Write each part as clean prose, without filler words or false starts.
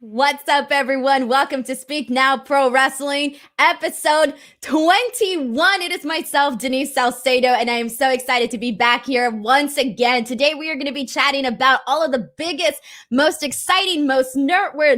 What's up, everyone? Welcome to Speak Now Pro Wrestling, episode 21. It is myself, Denise Salcedo, and I am so excited to be back here once again. Today, we are going to be chatting about all of the biggest, most exciting, most noteworthy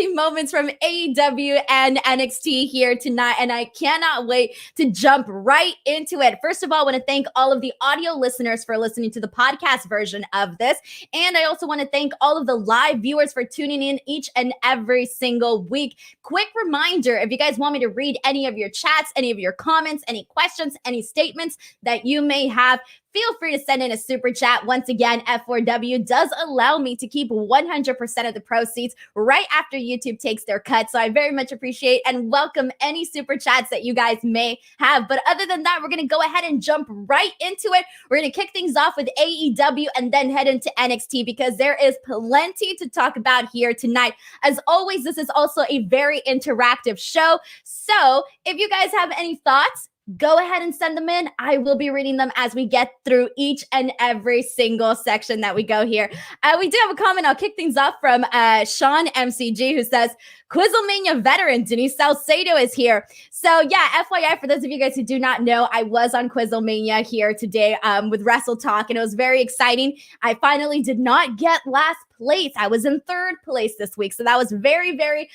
moments from AEW and NXT here tonight, and I cannot wait to jump right into it. First of all, I want to thank all of the audio listeners for listening to the podcast version of this, and I also want to thank all of the live viewers for tuning in each and every single week. Quick reminder, if you guys want me to read any of your chats, any of your comments, any questions, any statements that you may have, feel free to send in a super chat. Once again, F4W does allow me to keep 100% of the proceeds right after YouTube takes their cut. So I very much appreciate and welcome any super chats that you guys may have. But other than that, we're going to go ahead and jump right into it. We're going to kick things off with AEW and then head into NXT because there is plenty to talk about here tonight. As always, this is also a very interactive show. So if you guys have any thoughts, go ahead and send them in. I will be reading them as we get through each and every single section that we go here. We do have a comment. I'll kick things off from Sean MCG, who says, Quizzlemania veteran Denise Salcedo is here. So yeah, FYI, for those of you guys who do not know, I was on Quizzlemania here today with Wrestle Talk, and it was very exciting. I finally did not get last place. I was in third place this week. So that was very, very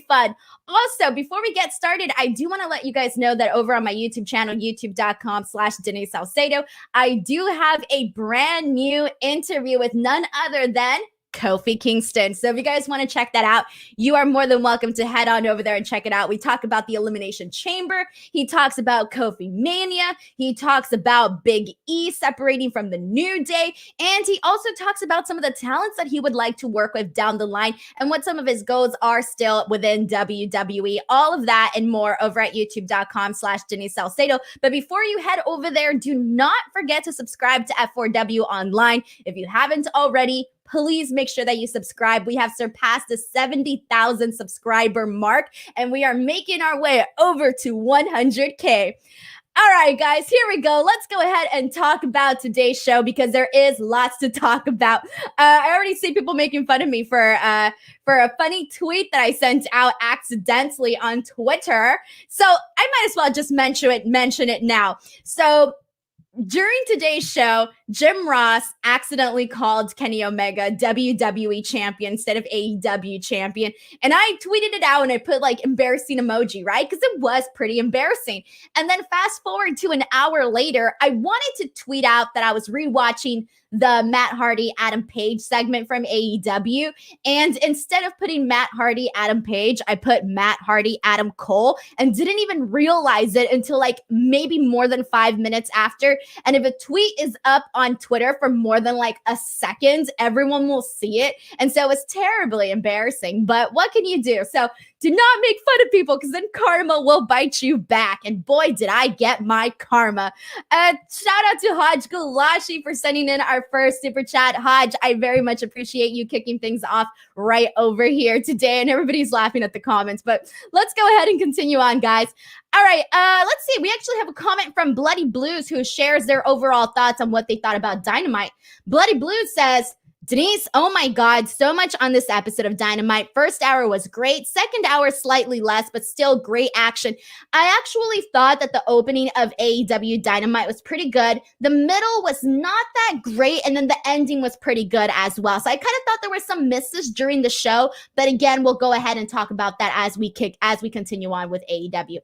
fun. Also, before we get started, I do want to let you guys know that over on my YouTube channel, youtube.com/Denise Salcedo, I do have a brand new interview with none other than Kofi Kingston. So if you guys want to check that out, you are more than welcome to head on over there and check it out. We talk about the Elimination Chamber. He talks about Kofi Mania. He talks about Big E separating from the New Day. And he also talks about some of the talents that he would like to work with down the line and what some of his goals are still within WWE. All of that and more over at youtube.com/Denise Salcedo. But before you head over there, do not forget to subscribe to F4W Online. If you haven't already, please make sure that you subscribe. We have surpassed the 70,000 subscriber mark, and we are making our way over to 100K. All right, guys, here we go. Let's go ahead and talk about today's show because there is lots to talk about. I already see people making fun of me for a funny tweet that I sent out accidentally on Twitter. So I might as well just mention it now. So during today's show, Jim Ross accidentally called Kenny Omega WWE champion instead of AEW champion. And I tweeted it out and I put like embarrassing emoji, right? Because it was pretty embarrassing. And then fast forward to an hour later, I wanted to tweet out that I was rewatching the Matt Hardy, Adam Page segment from AEW. And instead of putting Matt Hardy, Adam Page, I put Matt Hardy, Adam Cole, and didn't even realize it until like maybe more than 5 minutes after. And if a tweet is up on Twitter for more than like a second, everyone will see it. And so it's terribly embarrassing, but what can you do? So do not make fun of people because then karma will bite you back. And boy, did I get my karma. Shout out to Hodge Gulashi for sending in our first super chat. Hodge, I very much appreciate you kicking things off right over here today. And everybody's laughing at the comments, but let's go ahead and continue on, guys. All right, let's see. We actually have a comment from Bloody Blues who shares their overall thoughts on what they thought about Dynamite. Bloody Blues says, Denise, oh my God, so much on this episode of Dynamite. First hour was great. Second hour, slightly less, but still great action. I actually thought that the opening of AEW Dynamite was pretty good. The middle was not that great, and then the ending was pretty good as well. So I kind of thought there were some misses during the show, but again, we'll go ahead and talk about that as we continue on with AEW.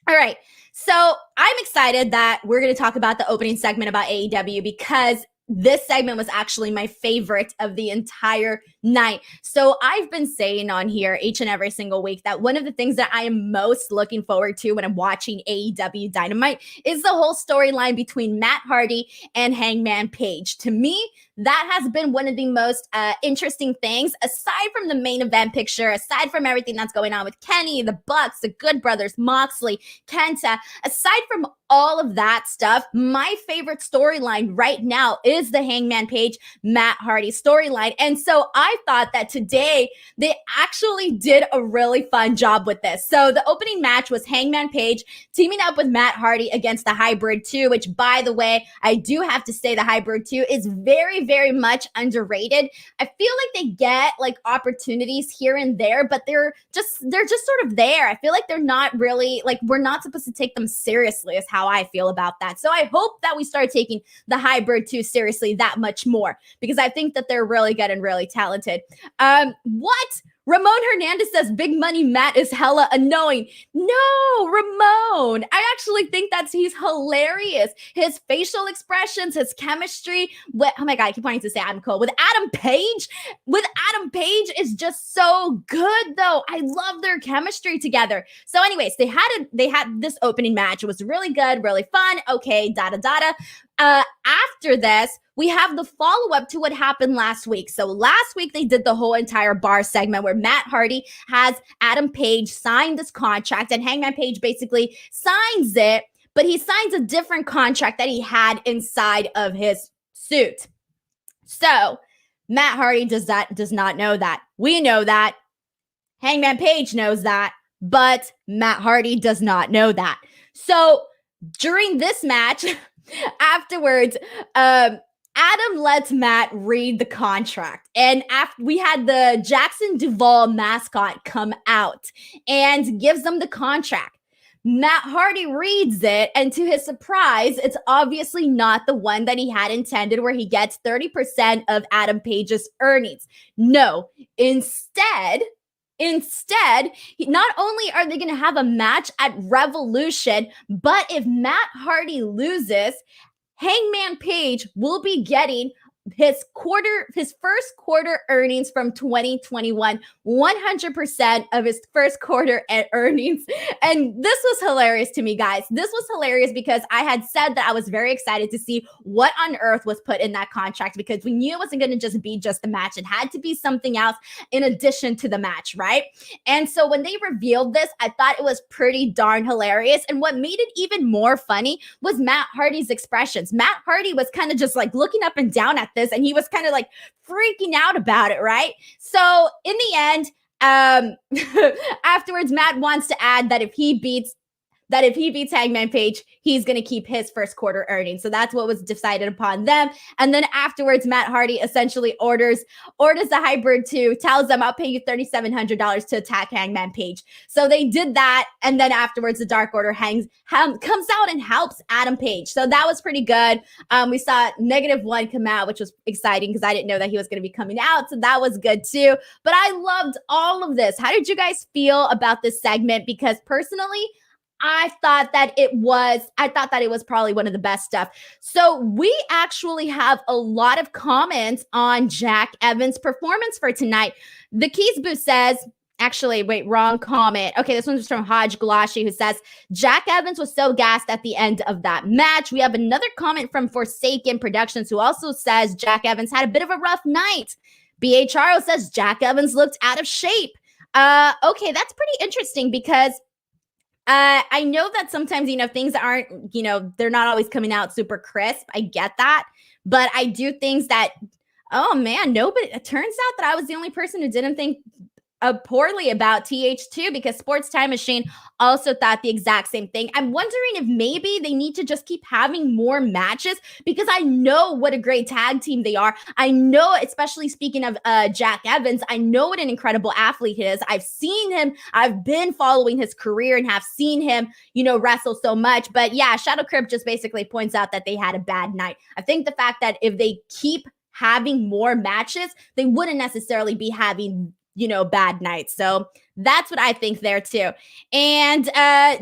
All right, so I'm excited that we're going to talk about the opening segment about AEW because this segment was actually my favorite of the entire night. So I've been saying on here each and every single week that one of the things that I am most looking forward to when I'm watching AEW Dynamite is the whole storyline between Matt Hardy and Hangman Page. To me, that has been one of the most interesting things, aside from the main event picture, aside from everything that's going on with Kenny, the Bucks, the Good Brothers, Moxley, Kenta, aside from all of that stuff, my favorite storyline right now is the Hangman Page, Matt Hardy storyline. And so I thought that today they actually did a really fun job with this. So the opening match was Hangman Page teaming up with Matt Hardy against the Hybrid 2, which, by the way, I do have to say the Hybrid 2 is very, very much underrated. I feel like they get like opportunities here and there, but they're just sort of there. I feel like they're not really like, we're not supposed to take them seriously is how I feel about that. So I hope that we start taking the hybrid 2 seriously that much more, because I think that they're really good and really talented. What? Ramon Hernandez says Big Money Matt is hella annoying. No, Ramon. I actually think he's hilarious. His facial expressions, his chemistry. Oh my God, I keep wanting to say Adam Cole. With Adam Page is just so good though. I love their chemistry together. So anyways, they had this opening match. It was really good, really fun. Okay, after this, we have the follow-up to what happened last week. So last week, they did the whole entire bar segment where Matt Hardy has Adam Page sign this contract, and Hangman Page basically signs it, but he signs a different contract that he had inside of his suit. So Matt Hardy does not know that. We know that. Hangman Page knows that, but Matt Hardy does not know that. So during this match, afterwards, Adam lets Matt read the contract. And after we had the Jackson Duvall mascot come out and gives them the contract. Matt Hardy reads it, and to his surprise, it's obviously not the one that he had intended, where he gets 30% of Adam Page's earnings. No, instead, not only are they going to have a match at Revolution, but if Matt Hardy loses, Hangman Page will be getting his first quarter earnings from 2021, 100% of his first quarter earnings. And this was hilarious to me, guys. This was hilarious because I had said that I was very excited to see what on earth was put in that contract, because we knew it wasn't going to just be just the match. It had to be something else in addition to the match, right? And so when they revealed this, I thought it was pretty darn hilarious. And what made it even more funny was Matt Hardy's expressions. Matt Hardy was kind of just like looking up and down at this, and he was kind of like freaking out about it, right? So in the end, afterwards, Matt wants to add that if he beats Hangman Page, he's going to keep his first quarter earnings. So that's what was decided upon them. And then afterwards, Matt Hardy essentially orders the hybrid 2, tells them, I'll pay you $3,700 to attack Hangman Page. So they did that. And then afterwards, the Dark Order comes out and helps Adam Page. So that was pretty good. We saw -1 come out, which was exciting because I didn't know that he was going to be coming out. So that was good too. But I loved all of this. How did you guys feel about this segment? Because personally, I thought that it was probably one of the best stuff. So we actually have a lot of comments on Jack Evans' performance for tonight. The Keys Boo says, actually, wait, wrong comment. Okay, this one's from Hodge Galashi, who says, Jack Evans was so gassed at the end of that match. We have another comment from Forsaken Productions, who also says Jack Evans had a bit of a rough night. BHRO says Jack Evans looked out of shape. Okay, that's pretty interesting because I know that sometimes, things aren't, they're not always coming out super crisp. I get that. But I do things that, oh man, it turns out that I was the only person who didn't think poorly about TH2, because Sports Time Machine also thought the exact same thing. I'm wondering if maybe they need to just keep having more matches, because I know what a great tag team they are. I know, especially speaking of Jack Evans, I know what an incredible athlete he is. I've seen him. I've been following his career and have seen him, wrestle so much. But yeah, Shadow Crib just basically points out that they had a bad night. I think the fact that if they keep having more matches, they wouldn't necessarily be having bad nights. So that's what I think there too. And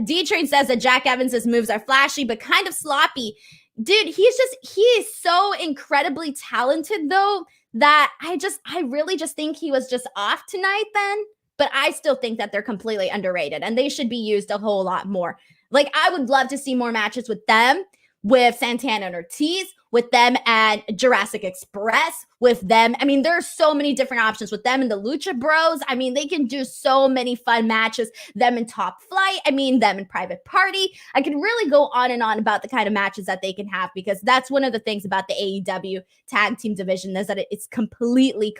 D-Train says that Jack Evans' moves are flashy, but kind of sloppy. Dude, he is so incredibly talented though, that I really just think he was just off tonight then. But I still think that they're completely underrated and they should be used a whole lot more. Like, I would love to see more matches with them, with Santana and Ortiz, with them at Jurassic Express, with them. I mean, there are so many different options with them and the Lucha Bros. I mean, they can do so many fun matches. Them in Top Flight. I mean, them in Private Party. I can really go on and on about the kind of matches that they can have, because that's one of the things about the AEW tag team division, is that it's completely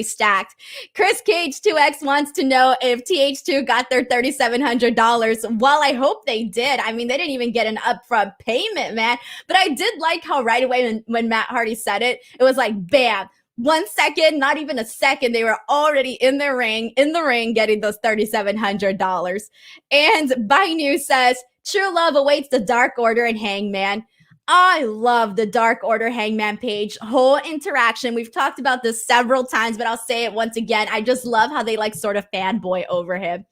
stacked. Chris Cage 2X wants to know if TH2 got their $3,700. Well, I hope they did. I mean, they didn't even get an upfront payment, man. But I did like how right away when Matt Hardy said it, it was like, bam, 1 second, not even a second, they were already in the ring, getting those $3,700. And Bainu says, true love awaits the Dark Order and Hangman. I love the Dark Order Hangman Page whole interaction. We've talked about this several times, but I'll say it once again. I just love how they like sort of fanboy over him.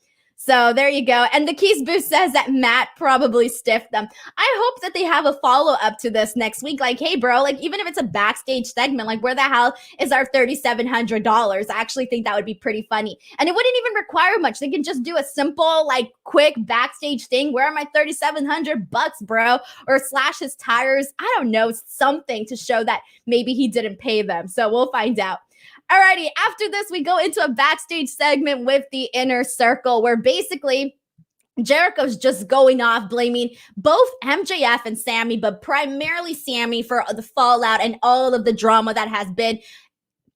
So there you go. And the Keys Boost says that Matt probably stiffed them. I hope that they have a follow-up to this next week. Like, hey, bro, like even if it's a backstage segment, like where the hell is our $3,700? I actually think that would be pretty funny. And it wouldn't even require much. They can just do a simple, like quick backstage thing. Where are my $3,700, bro? Or slash his tires. I don't know, something to show that maybe he didn't pay them. So we'll find out. Alrighty, after this, we go into a backstage segment with the Inner Circle, where basically Jericho's just going off, blaming both MJF and Sammy, but primarily Sammy for the fallout and all of the drama that has been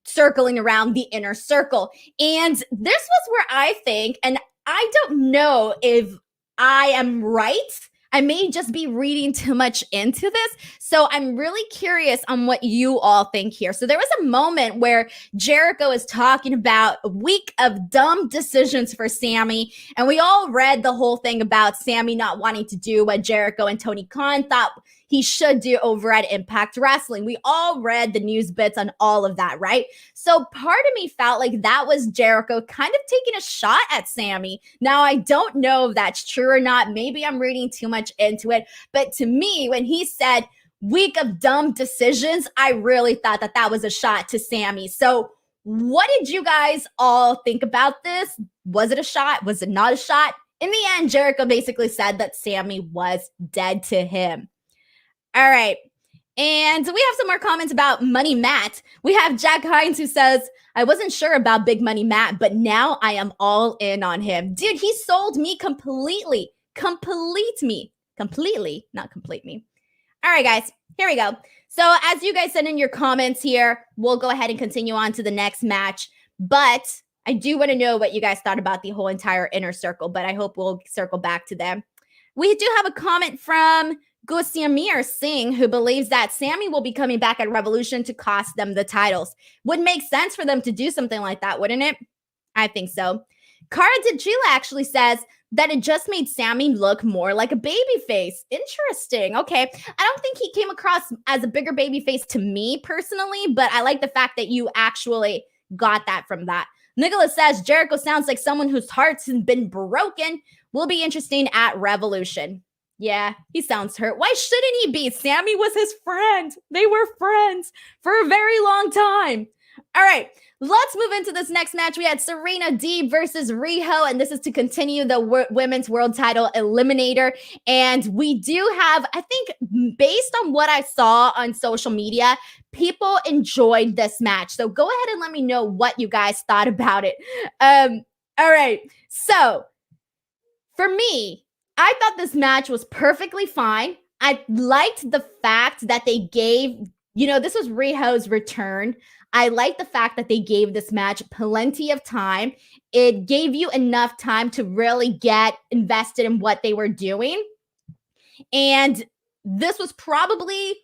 circling around the Inner Circle. And this was where I think, and I don't know if I am right, I may just be reading too much into this. So I'm really curious on what you all think here. So there was a moment where Jericho is talking about a week of dumb decisions for Sammy. And we all read the whole thing about Sammy not wanting to do what Jericho and Tony Khan thought he should do over at Impact Wrestling. We all read the news bits on all of that, right? So part of me felt like that was Jericho kind of taking a shot at Sammy. Now, I don't know if that's true or not. Maybe I'm reading too much into it. But to me, when he said week of dumb decisions, I really thought that that was a shot to Sammy. So what did you guys all think about this? Was it a shot? Was it not a shot? In the end, Jericho basically said that Sammy was dead to him. All right. And we have some more comments about Money Matt. We have Jack Hines who says, I wasn't sure about Big Money Matt, but now I am all in on him. Dude, he sold me completely. Completely, not complete me. All right, guys, here we go. So as you guys send in your comments here, we'll go ahead and continue on to the next match. But I do want to know what you guys thought about the whole entire Inner Circle, but I hope we'll circle back to them. We do have a comment from Gusiamir Singh, who believes that Sammy will be coming back at Revolution to cost them the titles. Would make sense for them to do something like that, wouldn't it? I think so. Cara Dachila actually says that it just made Sammy look more like a babyface. Interesting. Okay. I don't think he came across as a bigger babyface to me personally, but I like the fact that you actually got that from that. Nicholas says Jericho sounds like someone whose heart's been broken. Will be interesting at Revolution. Yeah, he sounds hurt. Why shouldn't he be? Sammy was his friend. They were friends for a very long time. All right, let's move into this next match. We had Serena Deeb versus Riho, and this is to continue the women's world title eliminator. And we do have, I think, based on what I saw on social media, people enjoyed this match. So go ahead and let me know what you guys thought about it. All right, so for me, I thought this match was perfectly fine. I liked the fact that they gave, this was Riho's return. I like the fact that they gave this match plenty of time. It gave you enough time to really get invested in what they were doing. And this was probably,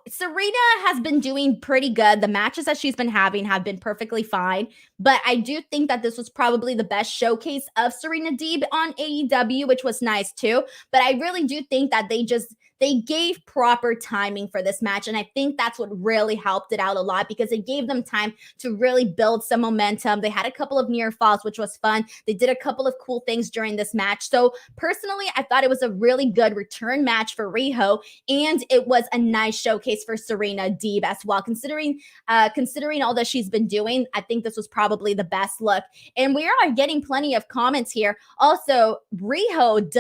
Serena has been doing pretty good. The matches that she's been having have been perfectly fine. But I do think that this was probably the best showcase of Serena Deeb on AEW, which was nice too. But I really do think that they gave proper timing for this match. And I think that's what really helped it out a lot, because it gave them time to really build some momentum. They had a couple of near falls, which was fun. They did a couple of cool things during this match. So personally, I thought it was a really good return match for Riho. And it was a nice showcase for Serena Deeb as well. Considering all that she's been doing, I think this was probably the best look. And we are getting plenty of comments here. Also, Riho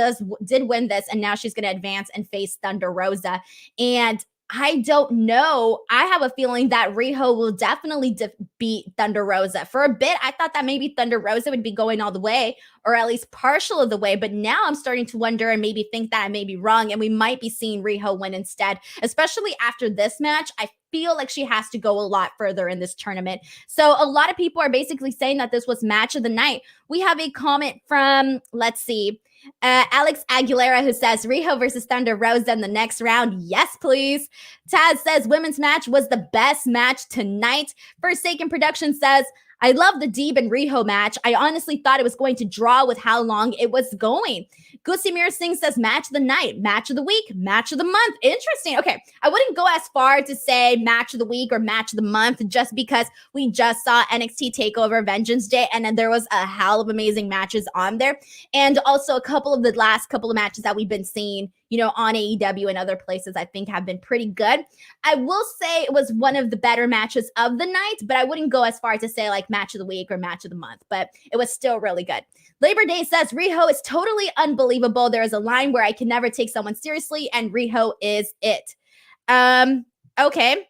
did win this, and now she's going to advance and face Thunder Rosa. And I don't know. I have a feeling that Riho will definitely beat Thunder Rosa. For a bit, I thought that maybe Thunder Rosa would be going all the way, or at least partial of the way. But now I'm starting to wonder and maybe think that I may be wrong, and we might be seeing Riho win instead, especially after this match. I feel like she has to go a lot further in this tournament. So a lot of people are basically saying that this was match of the night. We have a comment from, let's see, Alex Aguilera, who says Riho versus Thunder Rosa in the next round. Yes, please. Taz says women's match was the best match tonight. Forsaken Production says, I love the Deeb and Riho match. I honestly thought it was going to draw with how long it was going. Gusimir Singh says match of the night, match of the week, match of the month. Interesting. Okay, I wouldn't go as far to say match of the week or match of the month just because we just saw NXT TakeOver Vengeance Day and then there was a hell of amazing matches on there. And also a couple of the last couple of matches that we've been seeing, you know, on AEW and other places, I think have been pretty good. I will say it was one of the better matches of the night, but I wouldn't go as far to say like match of the week or match of the month, but it was still really good. Labor Day says Riho is totally unbelievable. There is a line where I can never take someone seriously, and Riho is it. Okay.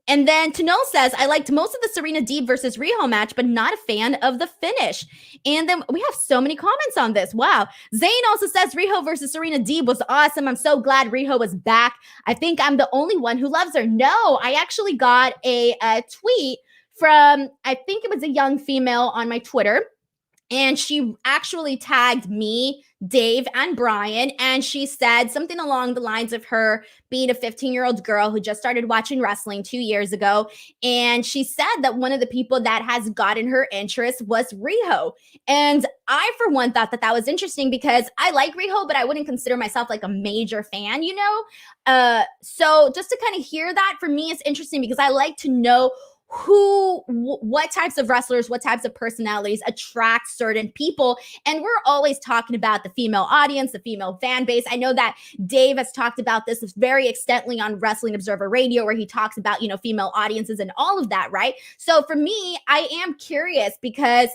And then Tanol says, I liked most of the Serena Deeb versus Riho match, but not a fan of the finish. And then we have so many comments on this. Wow. Zane also says Riho versus Serena Deeb was awesome. I'm so glad Riho was back. I think I'm the only one who loves her. No, I actually got a tweet from, I think it was a young female on my Twitter. And she actually tagged me, Dave, and Brian. And she said something along the lines of her being a 15-year-old girl who just started watching wrestling 2 years ago. And she said that one of the people that has gotten her interest was Riho. And I, for one, thought that that was interesting because I like Riho, but I wouldn't consider myself like a major fan, you know? So just to kind of hear that for me is interesting because I like to know what types of wrestlers, what types of personalities attract certain people. And we're always talking about the female audience, the female fan base. I know that Dave has talked about this very extensively on Wrestling Observer Radio, where he talks about, you know, female audiences and all of that, right? So for me, I am curious because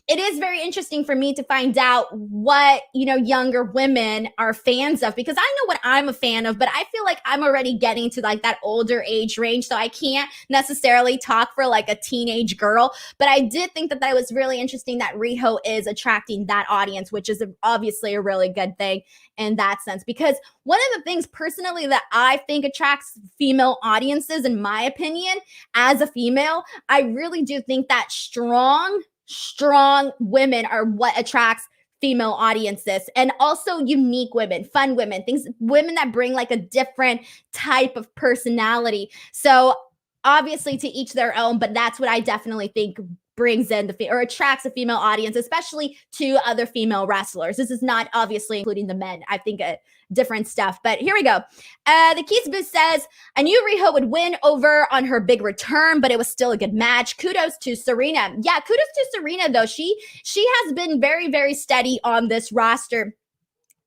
it is very interesting for me to find out what, you know, younger women are fans of, because I know what I'm a fan of, but I feel like I'm already getting to like that older age range. So I can't necessarily talk for like a teenage girl, but I did think that that was really interesting that Riho is attracting that audience, which is obviously a really good thing in that sense. Because one of the things personally that I think attracts female audiences, in my opinion, as a female, I really do think that strong women are what attracts female audiences, and also unique women, fun women, women that bring like a different type of personality. So obviously to each their own, but that's what I definitely think brings in or attracts a female audience, especially to other female wrestlers. This is not obviously including the men. I think different stuff, but here we go. The Keysboo says, I knew Riho would win over on her big return, but it was still a good match. Kudos to Serena. Yeah, kudos to Serena though. She has been very, very steady on this roster.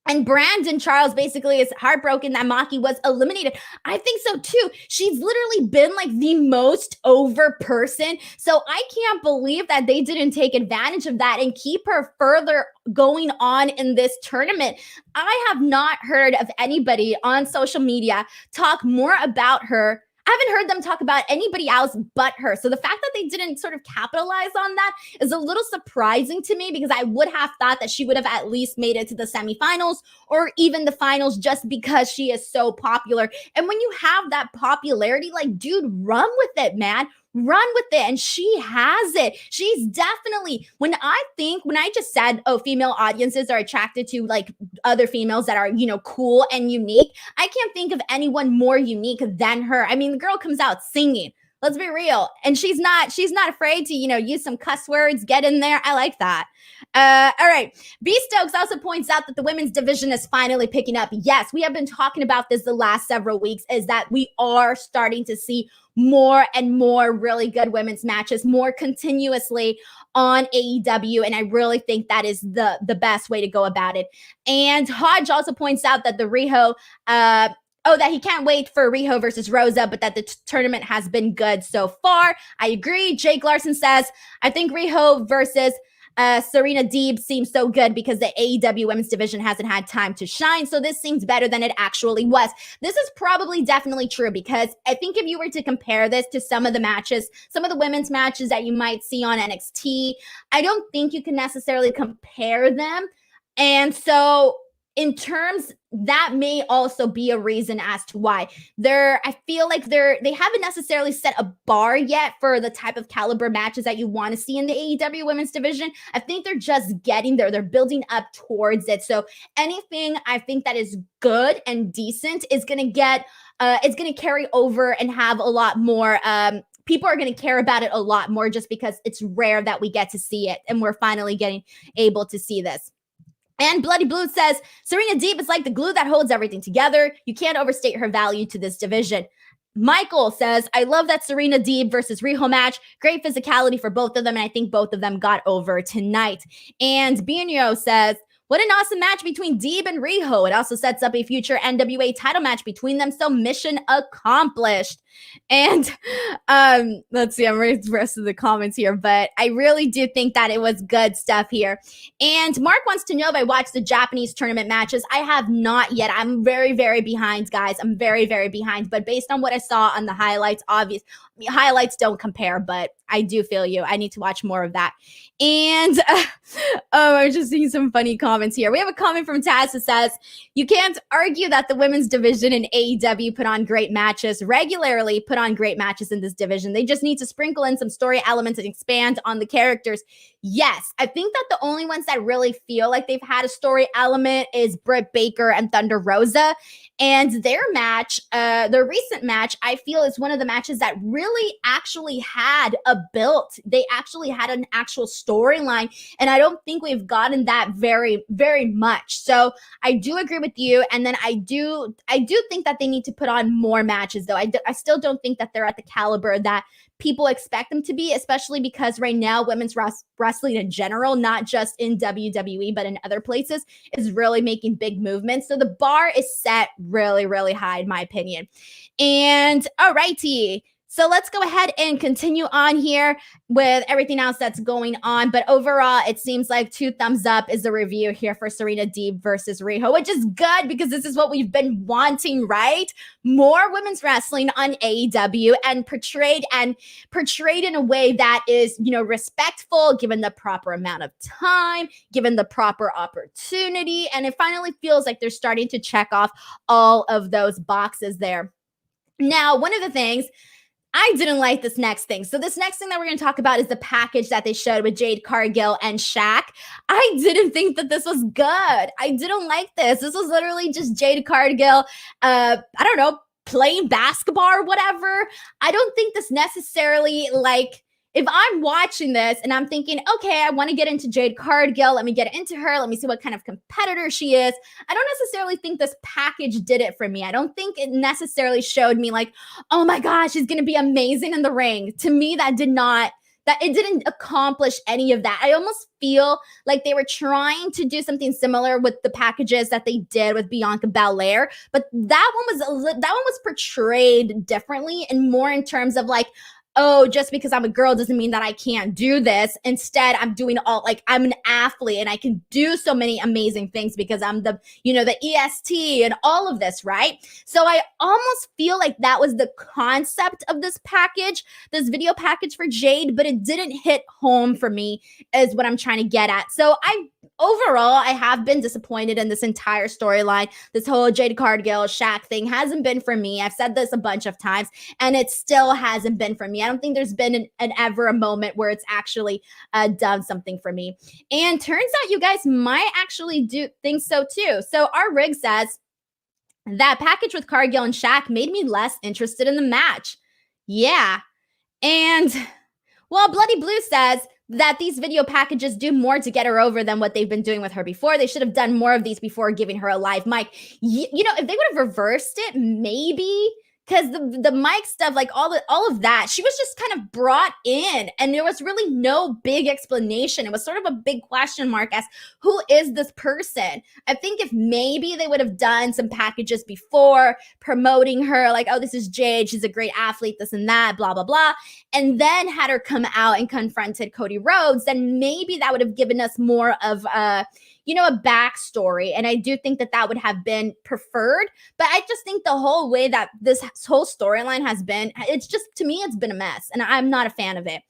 And Brandon Charles basically is heartbroken that Maki was eliminated. I think so too. She's literally been like the most over person. So I can't believe that they didn't take advantage of that and keep her further going on in this tournament. I have not heard of anybody on social media talk more about her. I haven't heard them talk about anybody else but her. So the fact that they didn't sort of capitalize on that is a little surprising to me, because I would have thought that she would have at least made it to the semifinals or even the finals just because she is so popular. And when you have that popularity, like, dude, run with it, man. Run with it. And she has it. She's definitely, when I just said, oh, female audiences are attracted to like other females that are, you know, cool and unique, I can't think of anyone more unique than her. I mean, the girl comes out singing. Let's be real. And she's not afraid to, you know, use some cuss words, get in there. I like that. All right. B Stokes also points out that the women's division is finally picking up. Yes, we have been talking about this the last several weeks, is that we are starting to see more and more really good women's matches more continuously on AEW. And I really think that is the best way to go about it. And Hodge also points out that the Riho, that he can't wait for Riho versus Rosa, but that the tournament has been good so far. I agree. Jake Larson says, I think Riho versus Serena Deeb seems so good because the AEW women's division hasn't had time to shine. So this seems better than it actually was. This is probably definitely true because I think if you were to compare this to some of the matches, some of the women's matches that you might see on NXT, I don't think you can necessarily compare them. And so in terms, that may also be a reason as to why I feel like they haven't necessarily set a bar yet for the type of caliber matches that you want to see in the AEW women's division. I think they're just getting there. They're building up towards it. So anything I think that is good and decent is going to get, it's going to carry over and have a lot more, people are going to care about it a lot more just because it's rare that we get to see it. And we're finally getting able to see this. And Bloody Blue says, Serena Deeb is like the glue that holds everything together. You can't overstate her value to this division. Michael says, I love that Serena Deeb versus Riho match. Great physicality for both of them, and I think both of them got over tonight. And Bianio says, what an awesome match between Deeb and Riho. It also sets up a future NWA title match between them, so mission accomplished. And let's see, I'm reading the rest of the comments here, but I really do think that it was good stuff here. And Mark wants to know if I watched the Japanese tournament matches. I have not yet. I'm very, very behind, guys. I'm very, very behind. But based on what I saw on the highlights, highlights don't compare, but I do feel you. I need to watch more of that. And I'm just seeing some funny comments here. We have a comment from Taz that says, you can't argue that the women's division in AEW put on great matches, regularly put on great matches in this division. They just need to sprinkle in some story elements and expand on the characters. Yes, I think that the only ones that really feel like they've had a story element is Britt Baker and Thunder Rosa. And their match, their recent match, I feel is one of the matches that really actually had a build. They actually had an actual storyline. And I don't think we've gotten that very, very much. So I do agree with you. And then I do think that they need to put on more matches, though. I still don't think that they're at the caliber that people expect them to be, especially because right now women's wrestling in general, not just in WWE, but in other places, is really making big movements. So the bar is set really, really high, in my opinion. And all righty. So let's go ahead and continue on here with everything else that's going on. But overall, it seems like 2 thumbs up is the review here for Serena Deeb versus Riho, which is good because this is what we've been wanting, right? More women's wrestling on AEW and portrayed in a way that is, respectful, given the proper amount of time, given the proper opportunity. And it finally feels like they're starting to check off all of those boxes there. Now, one of the things I didn't like this next thing. So this next thing that we're going to talk about is the package that they showed with Jade Cargill and Shaq. I didn't think that this was good. I didn't like this. This was literally just Jade Cargill, I don't know, playing basketball or whatever. I don't think this necessarily, if I'm watching this and I'm thinking, okay, I want to get into Jade Cargill, let me get into her, let me see what kind of competitor she is. I don't necessarily think this package did it for me. I don't think it necessarily showed me oh my gosh, she's going to be amazing in the ring. To me, that it didn't accomplish any of that. I almost feel like they were trying to do something similar with the packages that they did with Bianca Belair, but that one was portrayed differently and more in terms of oh, just because I'm a girl doesn't mean that I can't do this. Instead, I'm doing I'm an athlete and I can do so many amazing things because I'm the EST and all of this, right? So I almost feel like that was the concept of this package, this video package for Jade, but it didn't hit home for me is what I'm trying to get at. So overall, I have been disappointed in this entire storyline. This whole Jade Cargill, Shaq thing hasn't been for me. I've said this a bunch of times, and it still hasn't been for me. I don't think there's been ever a moment where it's actually done something for me. And turns out you guys might actually do think so too. So our rig says, that package with Cargill and Shaq made me less interested in the match. Yeah. And, well, Bloody Blue says that these video packages do more to get her over than what they've been doing with her before. They should have done more of these before giving her a live mic. If they would have reversed it, maybe, because the mic stuff, like all of that, she was just kind of brought in, and there was really no big explanation. It was sort of a big question mark as who is this person? I think if maybe they would have done some packages before promoting her, like, oh, this is Jade, she's a great athlete, this and that, blah, blah, blah, and then had her come out and confronted Cody Rhodes, then maybe that would have given us more of a backstory. And I do think that would have been preferred. But I just think the whole way that this whole storyline has been, it's just, to me, it's been a mess. And I'm not a fan of it.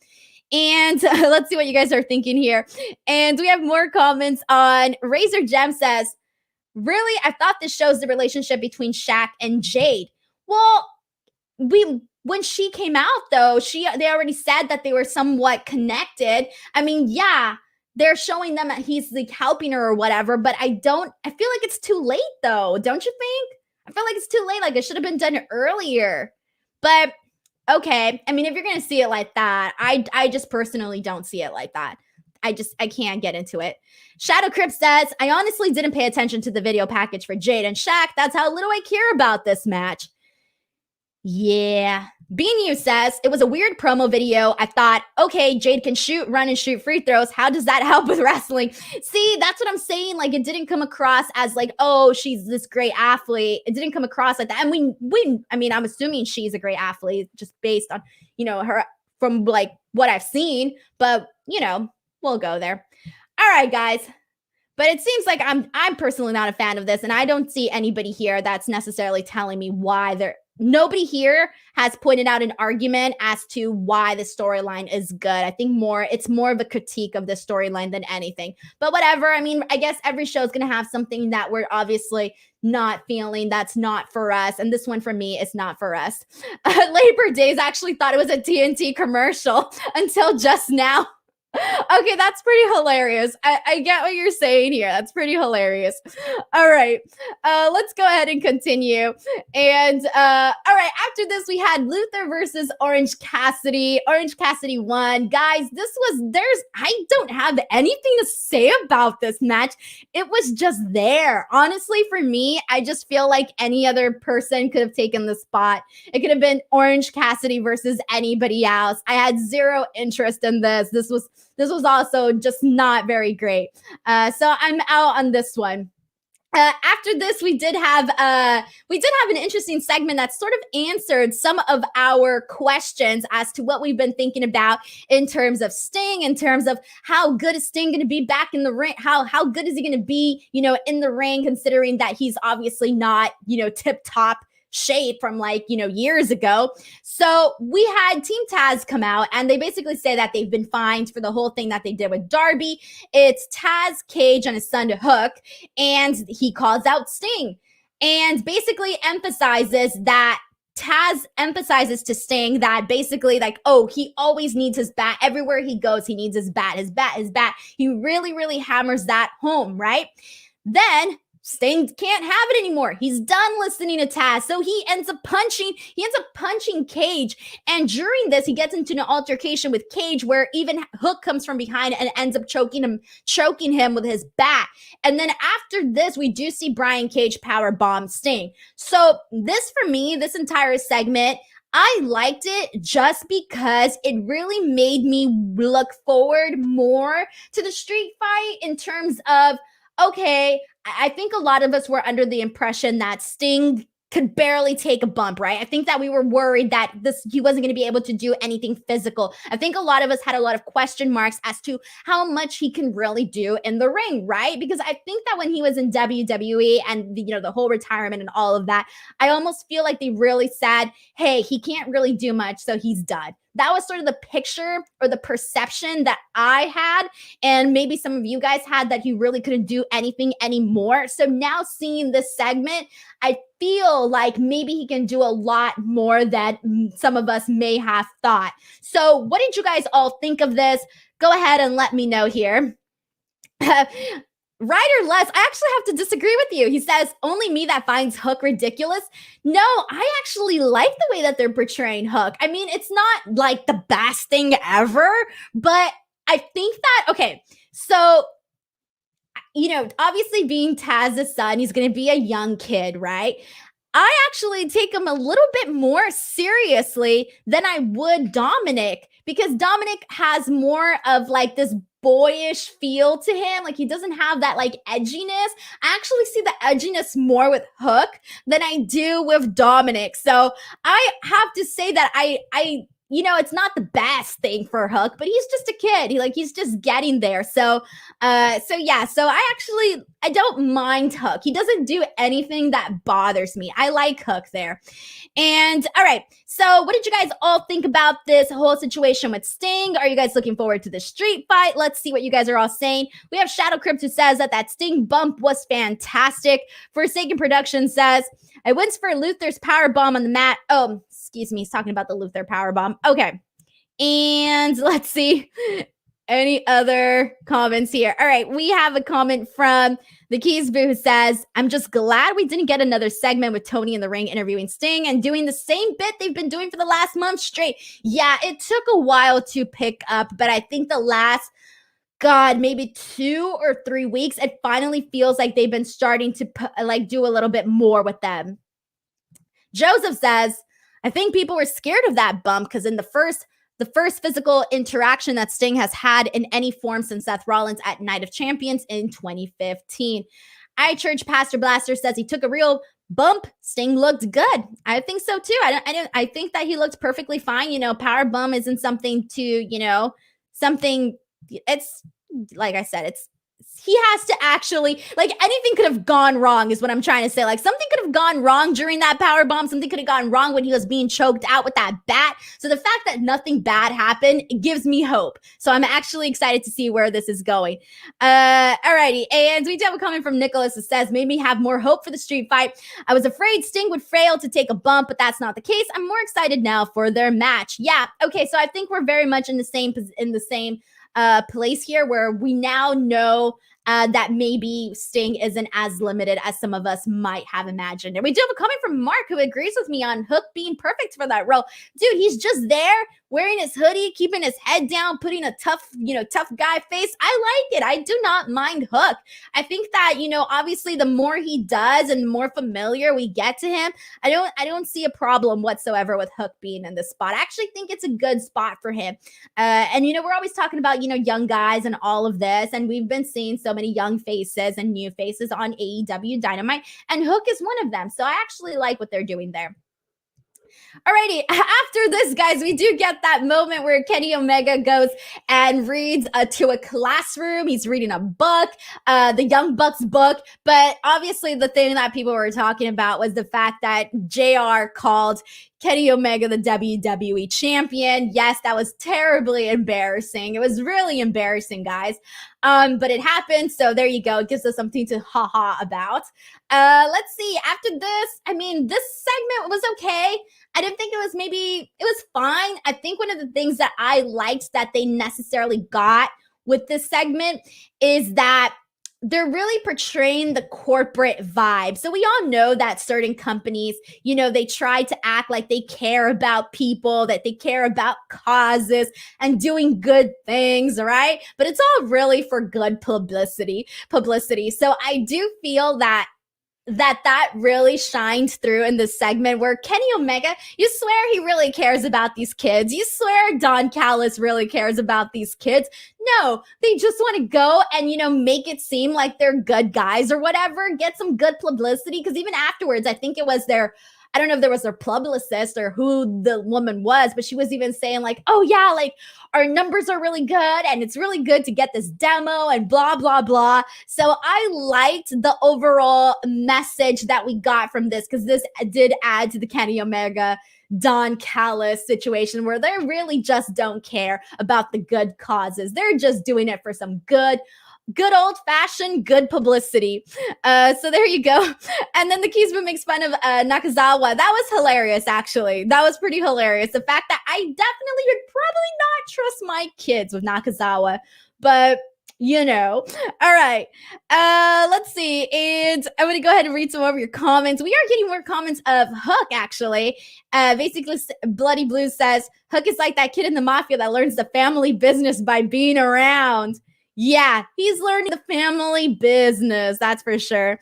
And let's see what you guys are thinking here. And we have more comments on Razor Gem says, really? I thought this shows the relationship between Shaq and Jade. Well, when she came out, though, they already said that they were somewhat connected. I mean, yeah, they're showing them that he's like helping her or whatever, but I feel like it's too late though. Don't you think? I feel like it's too late. Like it should have been done earlier, but okay. I mean, if you're going to see it like that, I just personally don't see it like that. I can't get into it. Shadow Crypt says, I honestly didn't pay attention to the video package for Jade and Shaq. That's how little I care about this match. Yeah. BNU says, it was a weird promo video. I thought, okay, Jade can shoot, run, and shoot free throws. How does that help with wrestling? See, that's what I'm saying. Like, it didn't come across as like, oh, she's this great athlete. It didn't come across like that. And I mean, I'm assuming she's a great athlete just based on, her from like what I've seen. But, we'll go there. All right, guys. But it seems like I'm personally not a fan of this, and I don't see anybody here that's necessarily telling me why nobody here has pointed out an argument as to why the storyline is good. I think it's more of a critique of the storyline than anything. But whatever. I mean, I guess every show is going to have something that we're obviously not feeling, that's not for us. And this one for me is not for us. Labor Days actually thought it was a TNT commercial until just now. Okay, that's pretty hilarious. I get what you're saying here. That's pretty hilarious. All right, let's go ahead and continue. And all right, after this, we had Luther versus Orange Cassidy. Orange Cassidy won. Guys, I don't have anything to say about this match. It was just there. Honestly, for me, I just feel like any other person could have taken the spot. It could have been Orange Cassidy versus anybody else. I had zero interest in this. This was also just not very great. So I'm out on this one. After this, we did have an interesting segment that sort of answered some of our questions as to what we've been thinking about in terms of Sting, in terms of how good is Sting going to be back in the ring? How good is he going to be, in the ring, considering that he's obviously not, tip top shape from years ago. So we had Team Taz come out, and they basically say that they've been fined for the whole thing that they did with Darby. It's Taz, Cage, and his son Hook, and he calls out Sting and basically emphasizes that Taz emphasizes to Sting that basically he always needs his bat. Everywhere he goes, he needs his bat. He really, really hammers that home, right? Then Sting can't have it anymore. He's done listening to Taz. So he ends up punching Cage. And during this, he gets into an altercation with Cage where even Hook comes from behind and ends up choking him with his bat. And then after this, we do see Brian Cage power bomb Sting. So this, for me, this entire segment, I liked it just because it really made me look forward more to the street fight in terms of, okay, I think a lot of us were under the impression that Sting could barely take a bump, right? I think that we were worried that he wasn't going to be able to do anything physical. I think a lot of us had a lot of question marks as to how much he can really do in the ring, right? Because I think that when he was in WWE and the whole retirement and all of that, I almost feel like they really said, hey, he can't really do much, so he's done. That was sort of the picture or the perception that I had, and maybe some of you guys had, that he really couldn't do anything anymore. So now seeing this segment, I feel like maybe he can do a lot more than some of us may have thought. So what did you guys all think of this? Go ahead and let me know here. Ryder Les, I actually have to disagree with you. He says, only me that finds Hook ridiculous. No, I actually like the way that they're portraying Hook. I mean, it's not like the best thing ever, but I think that, okay, so, obviously being Taz's son, he's going to be a young kid, right? I actually take him a little bit more seriously than I would Dominic, because Dominic has more of like this boyish feel to him. Like he doesn't have that like edginess. I actually see the edginess more with Hook than I do with Dominic. So I have to say that I it's not the best thing for Hook, but he's just a kid. He's just getting there. So I don't mind Hook. He doesn't do anything that bothers me. I like Hook there. And all right, so what did you guys all think about this whole situation with Sting? Are you guys looking forward to the street fight? Let's see what you guys are all saying. We have Shadow Crypt who says that Sting bump was fantastic. Forsaken Production says, I went for Luther's power bomb on the mat. Oh, excuse me, he's talking about the Luther power bomb. Okay. And let's see any other comments here. All right, we have a comment from the Keys Boo who says, I'm just glad we didn't get another segment with Tony in the ring interviewing Sting and doing the same bit they've been doing for the last month straight. Yeah, it took a while to pick up, but I think the last maybe 2 or 3 weeks, it finally feels like they've been starting to do a little bit more with them. Joseph says, I think people were scared of that bump because in the first physical interaction that Sting has had in any form since Seth Rollins at Night of Champions in 2015. iChurch Pastor Blaster says he took a real bump. Sting looked good. I think so too. I think that he looked perfectly fine. Power bump isn't something to, it's like I said, he has to actually, anything could have gone wrong is what I'm trying to say. Something could have gone wrong during that power bomb. Something could have gone wrong when he was being choked out with that bat. So the fact that nothing bad happened, it gives me hope. So I'm actually excited to see where this is going. Alrighty. And we do have a comment from Nicholas that says, made me have more hope for the street fight. I was afraid Sting would fail to take a bump, but that's not the case. I'm more excited now for their match. Yeah. Okay. So I think we're very much in the same place here where we now know that maybe Sting isn't as limited as some of us might have imagined. And we do have a comment from Mark who agrees with me on Hook being perfect for that role. Dude, he's just there wearing his hoodie, keeping his head down, putting a tough guy face. I like it. I do not mind Hook. I think that, obviously the more he does and the more familiar we get to him, I don't see a problem whatsoever with Hook being in this spot. I actually think it's a good spot for him. And we're always talking about, young guys and all of this. And we've been seeing so many young faces and new faces on AEW Dynamite. And Hook is one of them. So I actually like what they're doing there. Alrighty, after this, guys, we do get that moment where Kenny Omega goes and reads to a classroom. He's reading a book, the Young Bucks book. But obviously the thing that people were talking about was the fact that JR called Kenny Omega the WWE champion. Yes, that was terribly embarrassing. It was really embarrassing, guys. But it happened. So there you go. It gives us something to ha-ha about. Let's see. After this, this segment was okay. I didn't think it was fine. I think one of the things that I liked that they necessarily got with this segment is that they're really portraying the corporate vibe. So we all know that certain companies, they try to act like they care about people, that they care about causes and doing good things, right? But it's all really for good publicity. So I do feel that really shines through in this segment where Kenny Omega, you swear he really cares about these kids. You swear Don Callis really cares about these kids. No, they just want to go and, make it seem like they're good guys or whatever, get some good publicity. Because even afterwards, I think it was I don't know if there was their publicist or who the woman was, but she was even saying oh yeah, our numbers are really good and it's really good to get this demo and blah, blah, blah. So I liked the overall message that we got from this because this did add to the Kenny Omega Don Callis situation where they really just don't care about the good causes. They're just doing it for some good old-fashioned good publicity. So there you go. And then the Keysman makes fun of Nakazawa. That was hilarious, actually. That was pretty hilarious. The fact that I definitely would probably not trust my kids with Nakazawa. But, all right. Let's see. And I'm going to go ahead and read some of your comments. We are getting more comments of Hook, actually. Basically, Bloody Blue says, Hook is like that kid in the mafia that learns the family business by being around. Yeah, he's learning the family business, that's for sure.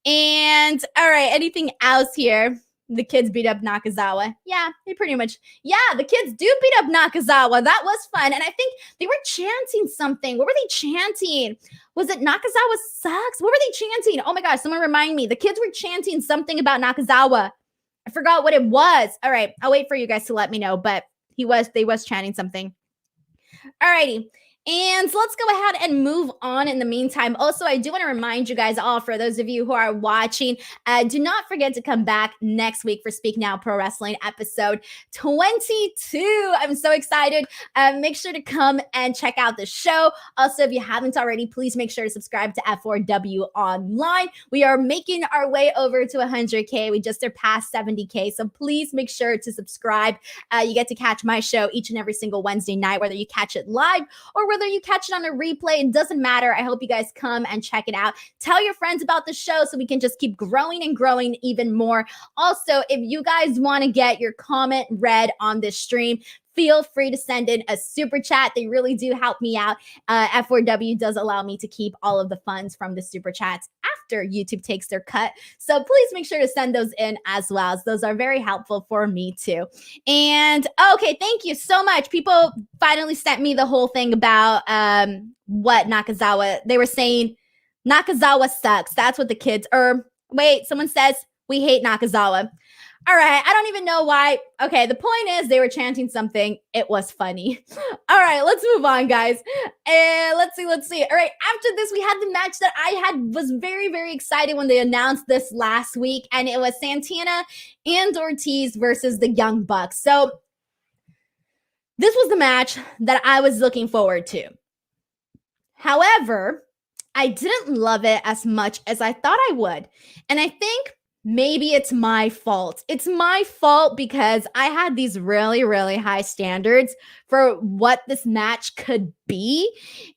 And all right, anything else here? The kids beat up Nakazawa. Yeah, the kids do beat up Nakazawa. That was fun. And I think they were chanting something. What were they chanting? Was it Nakazawa sucks? What were they chanting? Oh my gosh, someone remind me. The kids were chanting something about Nakazawa. I forgot what it was. All right, I'll wait for you guys to let me know, but they was chanting something. All righty. And so let's go ahead and move on in the meantime. Also, I do want to remind you guys all, for those of you who are watching, do not forget to come back next week for Speak Now Pro Wrestling episode 22. I'm so excited. Make sure to come and check out the show. Also, if you haven't already, please make sure to subscribe to F4W Online. We are making our way over to 100K. We just surpassed 70K. So please make sure to subscribe. You get to catch my show each and every single Wednesday night, whether you catch it live or whether you catch it on a replay. It doesn't matter. I hope you guys come and check it out. Tell your friends about the show so we can just keep growing and growing even more. Also, if you guys want to get your comment read on this stream, feel free to send in a super chat. They really do help me out. F4W does allow me to keep all of the funds from the super chats after YouTube takes their cut. So please make sure to send those in as well. Those are very helpful for me too. And okay, thank you so much. People finally sent me the whole thing about what Nakazawa, they were saying Nakazawa sucks. That's what the kids, wait, someone says we hate Nakazawa. All right, I don't even know why. Okay, the point is they were chanting something. It was funny. All right, let's move on, guys. And let's see. All right, after this, we had the match that I was very, very excited when they announced this last week, and it was Santana and Ortiz versus the Young Bucks. So this was the match that I was looking forward to. However, I didn't love it as much as I thought I would. And I think maybe it's my fault. It's my fault because I had these really, really high standards for what this match could be.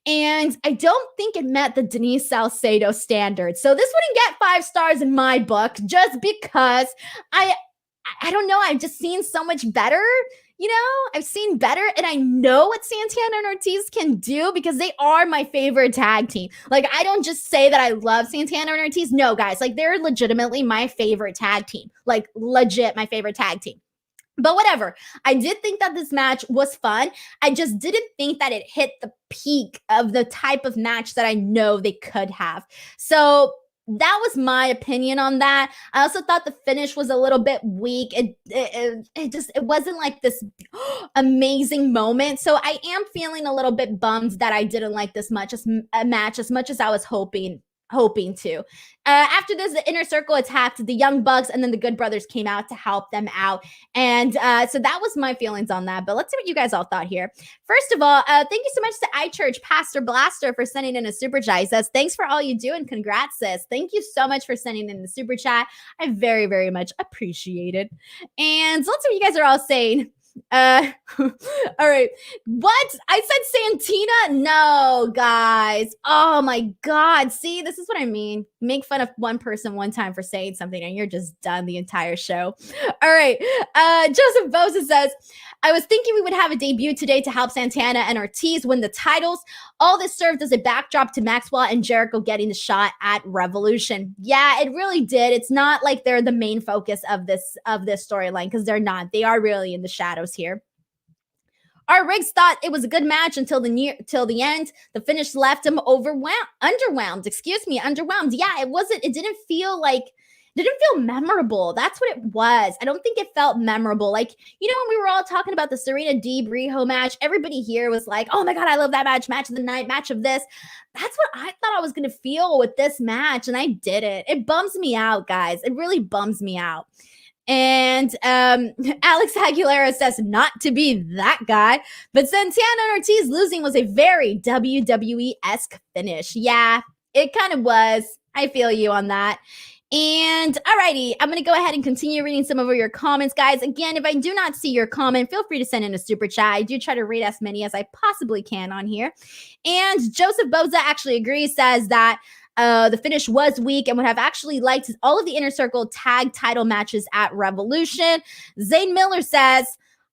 And I don't think it met the Denise Salcedo standards. So this wouldn't get 5 stars in my book just because I don't know. I've just seen so much better. You know, I've seen better, and I know what Santana and Ortiz can do because they are my favorite tag team. Like, I don't just say that I love Santana and Ortiz. No, guys, like, they're legitimately my favorite tag team. Like, legit my favorite tag team. But whatever. I did think that this match was fun. I just didn't think that it hit the peak of the type of match that I know they could have. So that was my opinion on that. I also thought the finish was a little bit weak. It wasn't like this amazing moment. So I am feeling a little bit bummed that I didn't like this match as much as I was hoping to. After this, the Inner Circle attacked the Young Bucks, and then the Good Brothers came out to help them out. And so that was my feelings on that. But let's see what you guys all thought here. First of all, thank you so much to iChurch Pastor Blaster for sending in a super chat. He says, thanks for all you do and congrats, sis. Thank you so much for sending in the super chat. I very, very much appreciate it. And so let's see what you guys are all saying. All right. What? I said Santina? No, guys. Oh my God. See, this is what I mean. Make fun of one person one time for saying something and you're just done the entire show. All right. Joseph Bosa says, I was thinking we would have a debut today to help Santana and Ortiz win the titles. All this served as a backdrop to Maxwell and Jericho getting the shot at Revolution. Yeah, it really did. It's not like they're the main focus of this storyline because they're not. They are really in the shadows here. Our Riggs thought it was a good match until the end. The finish left him underwhelmed. Yeah, it didn't feel memorable. That's what it was. I don't think it felt memorable. Like, you know, when we were all talking about the Serena Deeb Riho match, everybody here was like, oh my God, I love that match of the night, match of this. That's what I thought I was going to feel with this match, and I didn't. It bums me out, guys. It really bums me out. And Alex Aguilera says not to be that guy, but Santana and Ortiz losing was a very WWE-esque finish. Yeah, it kind of was. I feel you on that. And alrighty, I'm going to go ahead and continue reading some of your comments, guys. Again, if I do not see your comment, feel free to send in a super chat. I do try to read as many as I possibly can on here. And Joseph Boza actually agrees, says that the finish was weak and would have actually liked all of the Inner Circle tag title matches at Revolution. Zane Miller says,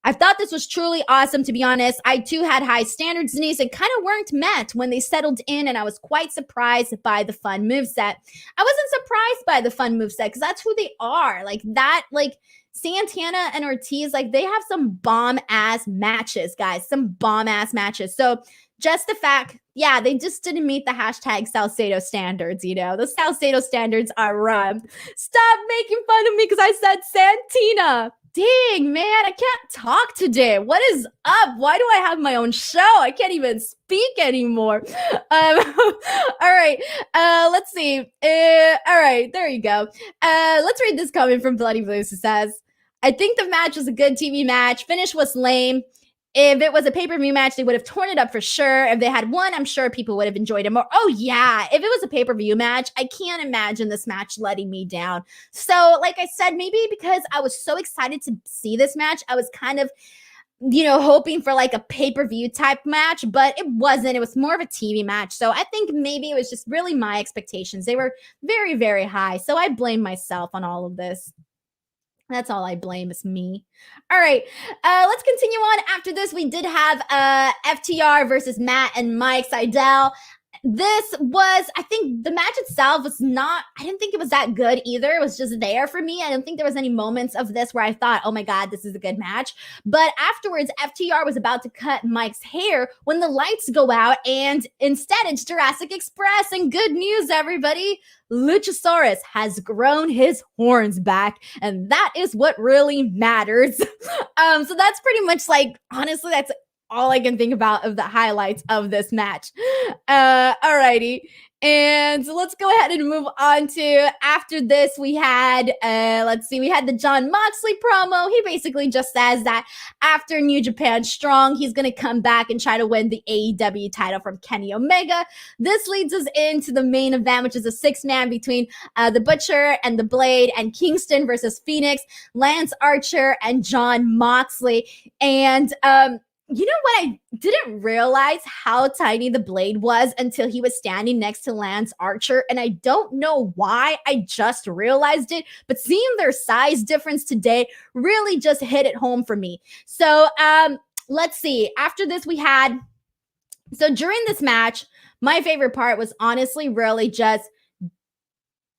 I thought this was truly awesome, to be honest. I too had high standards, Denise, and kind of weren't met when they settled in, and I was quite surprised by the fun moveset. I wasn't surprised by the fun moveset because that's who they are. Like that, like Santana and Ortiz, like they have some bomb-ass matches, guys. Some bomb-ass matches. So just the fact, yeah, they just didn't meet the hashtag Salcedo standards, you know. The Salcedo standards are run. Stop making fun of me because I said Santina. Dang, man, I can't talk today. What is up? Why do I have my own show? I can't even speak anymore. All right, let's see. All right, there you go. Let's read this comment from Bloody Blues. It says, I think the match was a good TV match. Finish was lame. If it was a pay-per-view match, they would have torn it up for sure. If they had won, I'm sure people would have enjoyed it more. Oh, yeah. If it was a pay-per-view match, I can't imagine this match letting me down. So, like I said, maybe because I was so excited to see this match, I was kind of, you know, hoping for like a pay-per-view type match, but it wasn't. It was more of a TV match. So I think maybe it was just really my expectations. They were very, very high. So I blame myself on all of this. That's all I blame is me. All right, let's continue on. After this, we did have FTR versus Matt and Mike Seidel. This was, I think the match itself was not, I didn't think it was that good either. It was just there for me. I don't think there was any moments of this where I thought, oh my God, this is a good match. But afterwards, FTR was about to cut Mike's hair when the lights go out, and instead it's Jurassic Express. And good news, everybody. Luchasaurus has grown his horns back, and that is what really matters. So that's pretty much like, honestly, that's all I can think about of the highlights of this match. Alrighty. And so let's go ahead and move on to, after this, we had, we had the Jon Moxley promo. He basically just says that after New Japan Strong, he's going to come back and try to win the AEW title from Kenny Omega. This leads us into the main event, which is a 6-man between the Butcher and the Blade and Kingston versus Phoenix, Lance Archer and Jon Moxley. And, you know what? I didn't realize how tiny the Blade was until he was standing next to Lance Archer. And I don't know why. I just realized it. But seeing their size difference today really just hit it home for me. So let's see. After this, we had... So during this match, my favorite part was honestly really just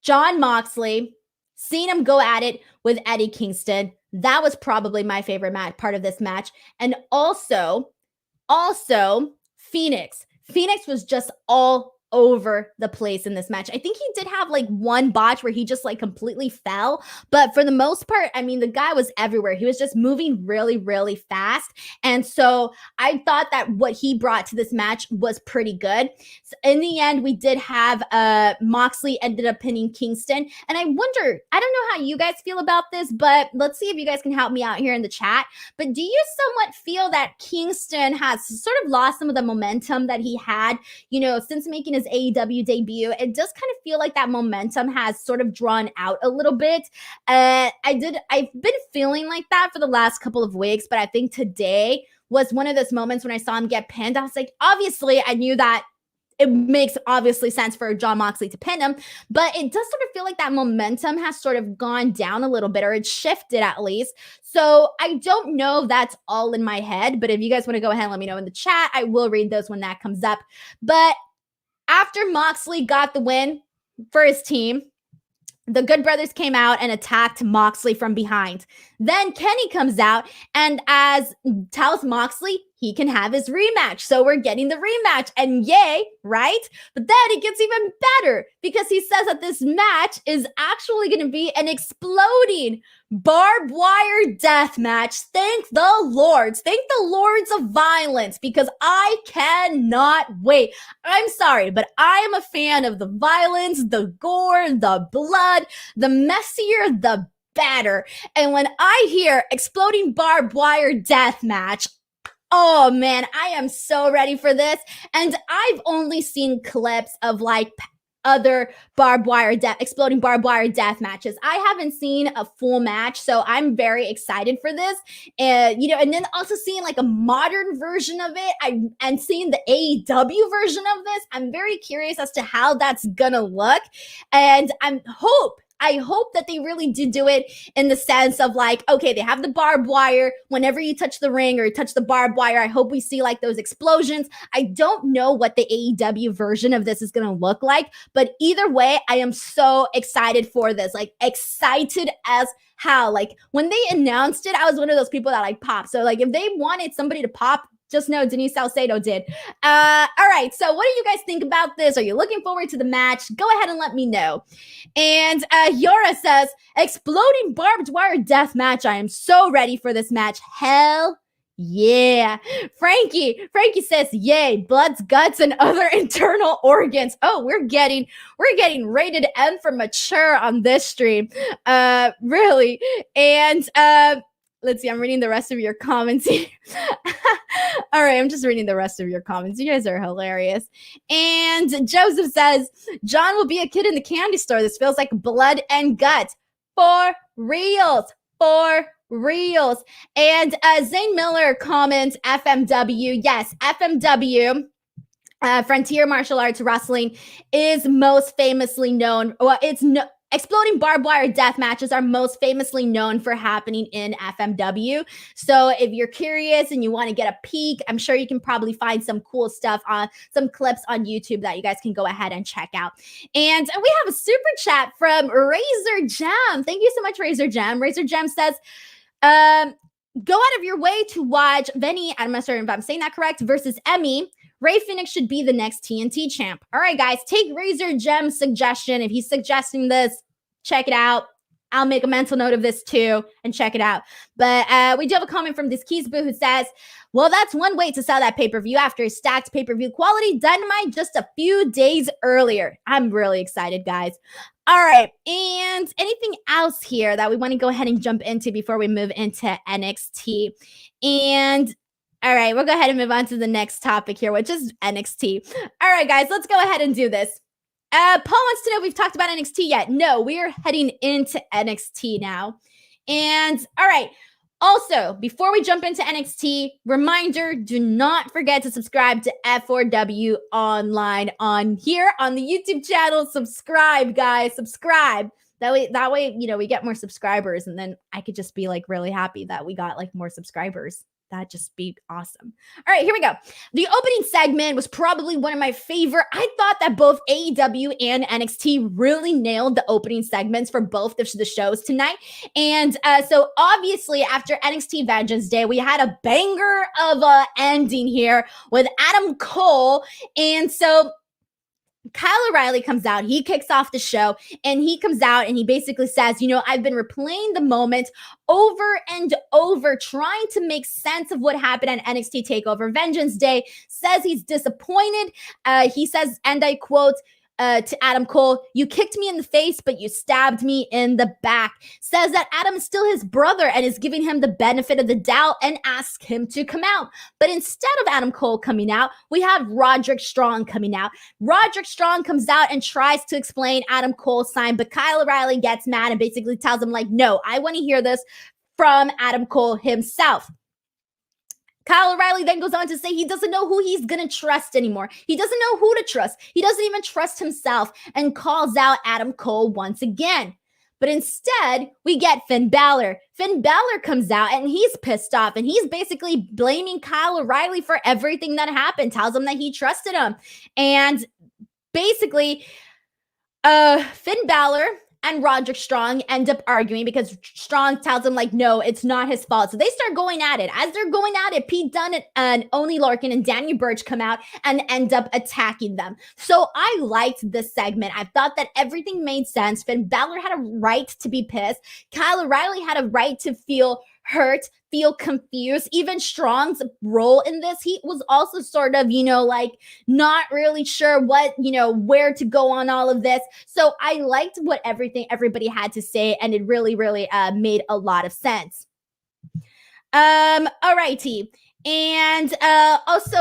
Jon Moxley, seeing him go at it with Eddie Kingston. That was probably my favorite part of this match. And also Phoenix. Phoenix was just all over the place in this match. I think he did have like one botch where he just like completely fell, but for the most part, I mean, the guy was everywhere. He was just moving really, really fast. And so I thought that what he brought to this match was pretty good. So in the end, we did have Moxley ended up pinning Kingston. And I wonder, I don't know how you guys feel about this, but let's see if you guys can help me out here in the chat. But do you somewhat feel that Kingston has sort of lost some of the momentum that he had, you know, since making his AEW debut? It does kind of feel like that momentum has sort of drawn out a little bit. I've been feeling like that for the last couple of weeks, but I think today was one of those moments when I saw him get pinned. I was like, obviously, I knew that it makes obviously sense for Jon Moxley to pin him, but it does sort of feel like that momentum has sort of gone down a little bit, or it's shifted at least. So I don't know if that's all in my head, but if you guys want to go ahead and let me know in the chat, I will read those when that comes up. But after Moxley got the win for his team, the Good Brothers came out and attacked Moxley from behind. Then Kenny comes out and tells Moxley he can have his rematch. So we're getting the rematch, and yay, right? But then it gets even better because he says that this match is actually going to be an exploding barbed wire death match. Thank the Lords. Thank the Lords of Violence, because I cannot wait. I'm sorry, but I am a fan of the violence, the gore, the blood, the messier, the better. And when I hear exploding barbed wire death match, oh man, I am so ready for this. And I've only seen clips of like other exploding barbed wire death matches. I haven't seen a full match, so I'm very excited for this. And and then also seeing like a modern version of it, and seeing the AEW version of this, I'm very curious as to how that's gonna look. And I hope that they really do it in the sense of like, okay, they have the barbed wire. Whenever you touch the ring or you touch the barbed wire, I hope we see like those explosions. I don't know what the AEW version of this is going to look like, but either way, I am so excited for this. Like excited as how. Like when they announced it, I was one of those people that like popped. So like if they wanted somebody to pop, just know Denise Salcedo did. All right, so what do you guys think about this? Are you looking forward to the match? Go ahead and let me know. And Yora says, exploding barbed wire death match. I am so ready for this match. Hell yeah. Frankie says, yay, bloods, guts, and other internal organs. Oh, we're getting rated M for mature on this stream. Really. And let's see, I'm reading the rest of your comments here. All right, I'm just reading the rest of your comments. You guys are hilarious. And Joseph says, John will be a kid in the candy store. This feels like blood and guts. For reals. For reals. And Zane Miller comments, FMW. Yes, FMW. Frontier Martial Arts Wrestling is most famously known. Well, exploding barbed wire death matches are most famously known for happening in FMW. So if you're curious and you want to get a peek, I'm sure you can probably find some cool stuff on some clips on YouTube that you guys can go ahead and check out. And we have a super chat from Razor Gem. Thank you so much, Razor Gem. Razor Gem says, go out of your way to watch Venny, I'm not sure if I'm saying that correct, versus Emmy. Ray Phoenix should be the next TNT champ. All right, guys, take Razor Gem's suggestion. If he's suggesting this, check it out. I'll make a mental note of this too and check it out. But we do have a comment from this Keysboo who says, well, that's one way to sell that pay-per-view after a stacked pay-per-view quality Dynamite just a few days earlier. I'm really excited, guys. All right, and anything else here that we want to go ahead and jump into before we move into NXT? And all right, we'll go ahead and move on to the next topic here, which is NXT. All right, guys, let's go ahead and do this. Paul wants to know if we've talked about NXT yet. No, we are heading into NXT now. And all right, also, before we jump into NXT, reminder, do not forget to subscribe to F4W Online on here on the YouTube channel. Subscribe, guys, subscribe. That way, you know, we get more subscribers, and then I could just be like really happy that we got like more subscribers. That'd just be awesome. All right, here we go. The opening segment was probably one of my favorite. I thought that both AEW and NXT really nailed the opening segments for both of the shows tonight. And so obviously after NXT Vengeance Day, we had a banger of a ending here with Adam Cole. And so Kyle O'Reilly comes out, he kicks off the show, and he comes out and he basically says, you know, I've been replaying the moment over and over, trying to make sense of what happened at NXT TakeOver Vengeance Day, says he's disappointed. He says, and I quote, to Adam Cole, you kicked me in the face, but you stabbed me in the back. Says that Adam is still his brother and is giving him the benefit of the doubt and asks him to come out. But instead of Adam Cole coming out, we have Roderick Strong coming out. Roderick Strong comes out and tries to explain Adam Cole's sign, but Kyle O'Reilly gets mad and basically tells him like, no, I want to hear this from Adam Cole himself. Kyle O'Reilly then goes on to say he doesn't know who he's going to trust anymore. He doesn't know who to trust. He doesn't even trust himself and calls out Adam Cole once again. But instead, we get Finn Balor. Finn Balor comes out and he's pissed off and he's basically blaming Kyle O'Reilly for everything that happened, tells him that he trusted him. And basically, Finn Balor and Roderick Strong end up arguing because Strong tells him, like, no, it's not his fault. So they start going at it. As they're going at it, Pete Dunne and Oney Lorcan and Danny Burch come out and end up attacking them. So I liked this segment. I thought that everything made sense. Finn Balor had a right to be pissed. Kyle O'Reilly had a right to feel hurt, feel confused. Even Strong's role in this, he was also sort of, you know, like not really sure what, you know, where to go on all of this. So I liked what everybody had to say, and it really, really made a lot of sense. All righty. And also,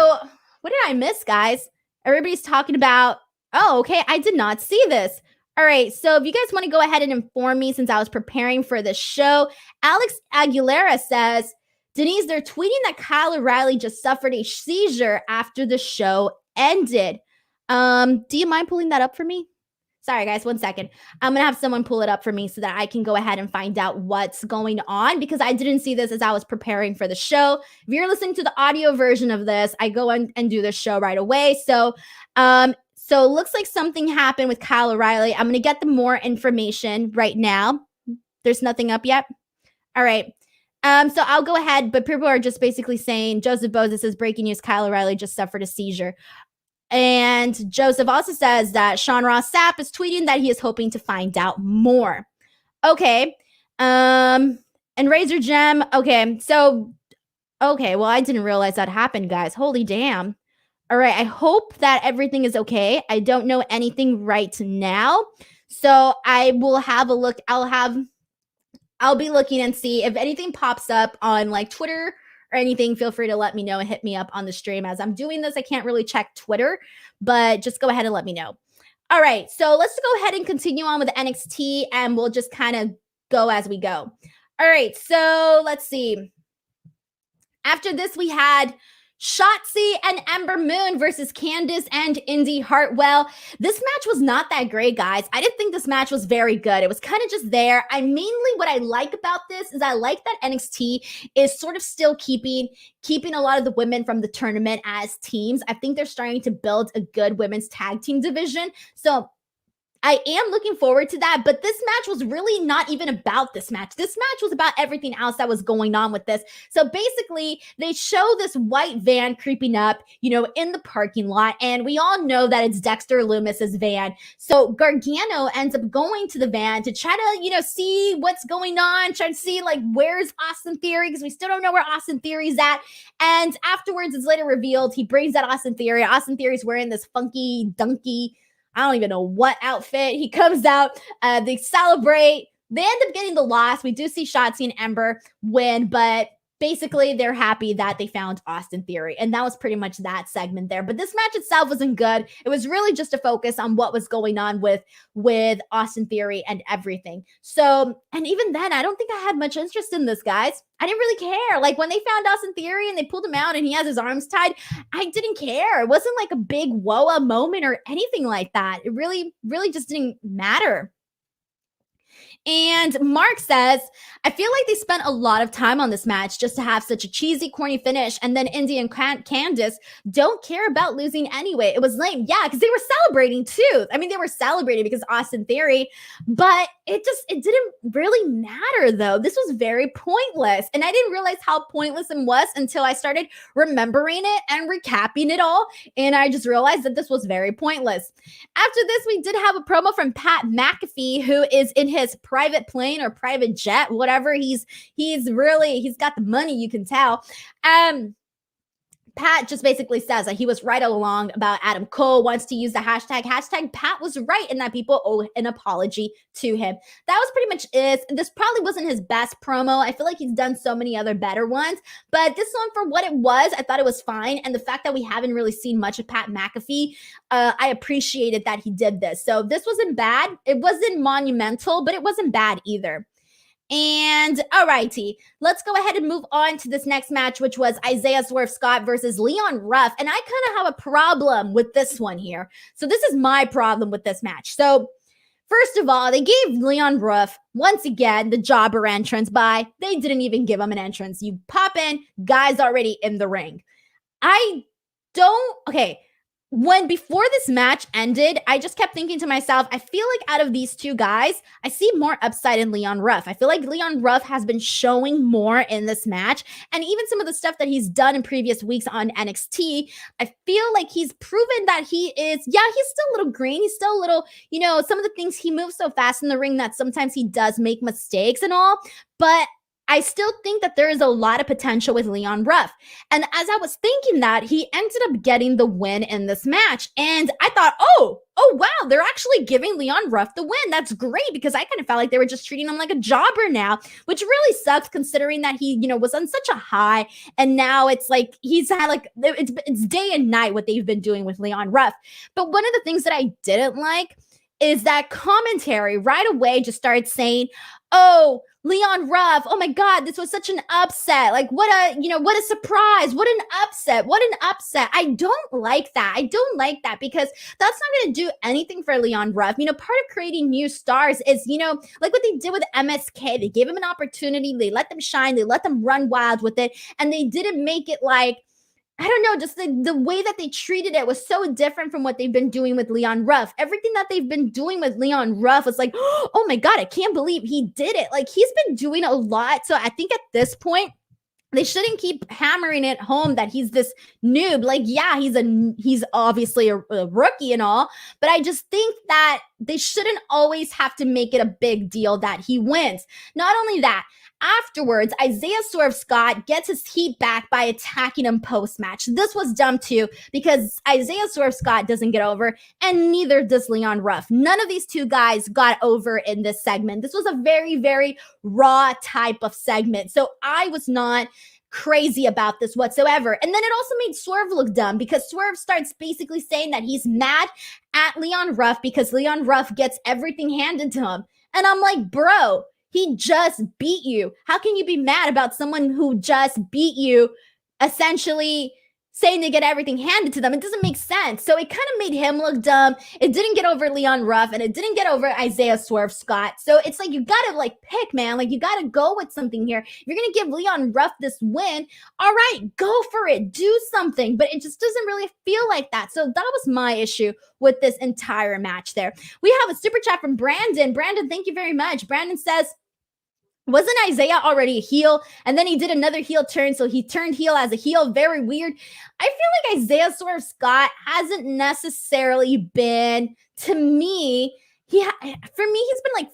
what did I miss, guys? Everybody's talking about, oh, okay, I did not see this. All right, so if you guys want to go ahead and inform me since I was preparing for the show, Alex Aguilera says, Denise, they're tweeting that Kyle O'Reilly just suffered a seizure after the show ended. Do you mind pulling that up for me? Sorry, guys, 1 second. I'm going to have someone pull it up for me so that I can go ahead and find out what's going on because I didn't see this as I was preparing for the show. If you're listening to the audio version of this, I go and do the show right away. So it looks like something happened with Kyle O'Reilly. I'm going to get the more information right now. There's nothing up yet. All right. So I'll go ahead, but people are just basically saying Joseph Boza says breaking news, Kyle O'Reilly just suffered a seizure. And Joseph also says that Sean Ross Sapp is tweeting that he is hoping to find out more. Okay. And Razor Gem. Okay. So, okay. Well, I didn't realize that happened, guys. Holy damn. All right. I hope that everything is okay. I don't know anything right now. So I will have a look. I'll be looking and see if anything pops up on like Twitter or anything. Feel free to let me know and hit me up on the stream. As I'm doing this, I can't really check Twitter, but just go ahead and let me know. All right, so let's go ahead and continue on with NXT, and we'll just kind of go as we go. All right, so let's see. After this, we had Shotzi and Ember Moon versus Candice and Indy Hartwell. This match was not that great, guys. I didn't think this match was very good. It was kind of just there. What I like about this is I like that NXT is sort of still keeping a lot of the women from the tournament as teams. I think they're starting to build a good women's tag team division. So I am looking forward to that, but this match was really not even about this match. This match was about everything else that was going on with this. So basically, they show this white van creeping up, in the parking lot, and we all know that it's Dexter Loomis's van. So Gargano ends up going to the van to try to, see what's going on, try to see, where's Austin Theory, because we still don't know where Austin Theory's at. And afterwards, it's later revealed he brings out Austin Theory. Austin Theory's wearing this funky, dunky, I don't even know what outfit. He comes out, they celebrate. They end up getting the loss. We do see Shotzi and Ember win, but basically they're happy that they found Austin Theory. And that was pretty much that segment there. But this match itself wasn't good. It was really just a focus on what was going on with Austin Theory and everything. So, and even then, I don't think I had much interest in this, guys. I didn't really care. When they found Austin Theory and they pulled him out and he has his arms tied, I didn't care. It wasn't like a big whoa moment or anything like that. It really, really just didn't matter. And Mark says, I feel like they spent a lot of time on this match just to have such a cheesy, corny finish. And then Indy and Candice don't care about losing anyway. It was lame. Yeah, because they were celebrating too. I mean, they were celebrating because Austin Theory, but it didn't really matter though. This was very pointless. And I didn't realize how pointless it was until I started remembering it and recapping it all. And I just realized that this was very pointless. After this, we did have a promo from Pat McAfee, who is in his private plane or private jet, whatever. He's got the money, you can tell. Pat just basically says that he was right all along about Adam Cole, wants to use the hashtag Pat was right, and that people owe an apology to him. That was pretty much it. This probably wasn't his best promo. I feel like he's done so many other better ones, but this one, for what it was, I thought it was fine. And the fact that we haven't really seen much of Pat McAfee, I appreciated that he did this. So this wasn't bad. It wasn't monumental, but it wasn't bad either. And alrighty, let's go ahead and move on to this next match, which was Isaiah Swerve Scott versus Leon Ruff. And I kind of have a problem with this one here. So this is my problem with this match. So first of all, they gave Leon Ruff, once again, the jobber entrance by. They didn't even give him an entrance. You pop in, guy's already in the ring. Before this match ended, I just kept thinking to myself, I feel like out of these two guys, I see more upside in Leon Ruff. I feel like Leon Ruff has been showing more in this match. And even some of the stuff that he's done in previous weeks on NXT, I feel like he's proven that he's still a little green. He's still a little, some of the things he moves so fast in the ring that sometimes he does make mistakes and all. But I still think that there is a lot of potential with Leon Ruff. And as I was thinking that, he ended up getting the win in this match. And I thought, oh wow, they're actually giving Leon Ruff the win. That's great, because I kind of felt like they were just treating him like a jobber now, which really sucks considering that he, was on such a high. And now it's like he's had it's day and night what they've been doing with Leon Ruff. But one of the things that I didn't like is that commentary right away just started saying, oh, Leon Ruff, oh my God, this was such an upset. Like, what a surprise. What an upset. What an upset. I don't like that. I don't like that because that's not going to do anything for Leon Ruff. Part of creating new stars is, like what they did with MSK. They gave him an opportunity. They let them shine. They let them run wild with it. And they didn't make it like, I don't know, just the way that they treated it was so different from what they've been doing with Leon Ruff. Everything that they've been doing with Leon Ruff was like, oh my God, I can't believe he did it. Like, he's been doing a lot. So I think at this point, they shouldn't keep hammering it home that he's this noob. Like, yeah, he's obviously a rookie and all, but I just think that they shouldn't always have to make it a big deal that he wins. Not only that, afterwards, Isaiah Swerve Scott gets his heat back by attacking him post-match. This was dumb too because Isaiah Swerve Scott doesn't get over and neither does Leon Ruff. None of these two guys got over in this segment. This was a very, very raw type of segment. So I was not crazy about this whatsoever. And then it also made Swerve look dumb because Swerve starts basically saying that he's mad at Leon Ruff because Leon Ruff gets everything handed to him. And I'm like, bro, he just beat you. How can you be mad about someone who just beat you, essentially saying they get everything handed to them? It doesn't make sense. So it kind of made him look dumb. It didn't get over Leon Ruff and it didn't get over Isaiah Swerve Scott. So it's like, you got to pick, man. Like, you got to go with something here. If you're going to give Leon Ruff this win, all right, go for it. Do something. But it just doesn't really feel like that. So that was my issue with this entire match there. We have a super chat from Brandon. Brandon, thank you very much. Brandon says, wasn't Isaiah already a heel? And then he did another heel turn, so he turned heel as a heel. Very weird. I feel like Isaiah Swerve Scott hasn't necessarily been, to me, he's been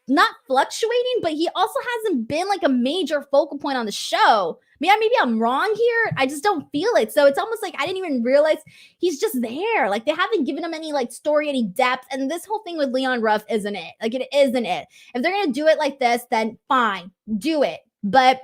not fluctuating, but he also hasn't been a major focal point on the show. Maybe I'm wrong here. I just don't feel it. So it's almost like I didn't even realize he's just there. They haven't given him any story, any depth. And this whole thing with Leon Ruff isn't it. It isn't it. If they're going to do it like this, then fine, do it. But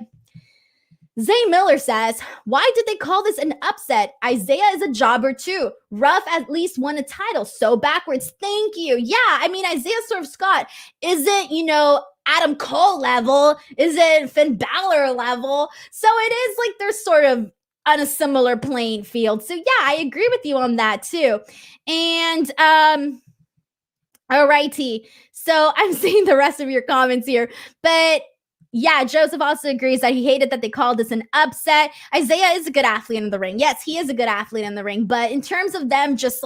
Zay Miller says, why did they call this an upset? Isaiah is a jobber too. Ruff at least won a title. So backwards. Thank you. Yeah, Isaiah Swerve Scott isn't, Adam Cole level, isn't Finn Balor level. So it is they're sort of on a similar playing field. So yeah, I agree with you on that too. And alrighty. So I'm seeing the rest of your comments here, but yeah, Joseph also agrees that he hated that they called this an upset. Isaiah is a good athlete in the ring. Yes, he is a good athlete in the ring. But in terms of them just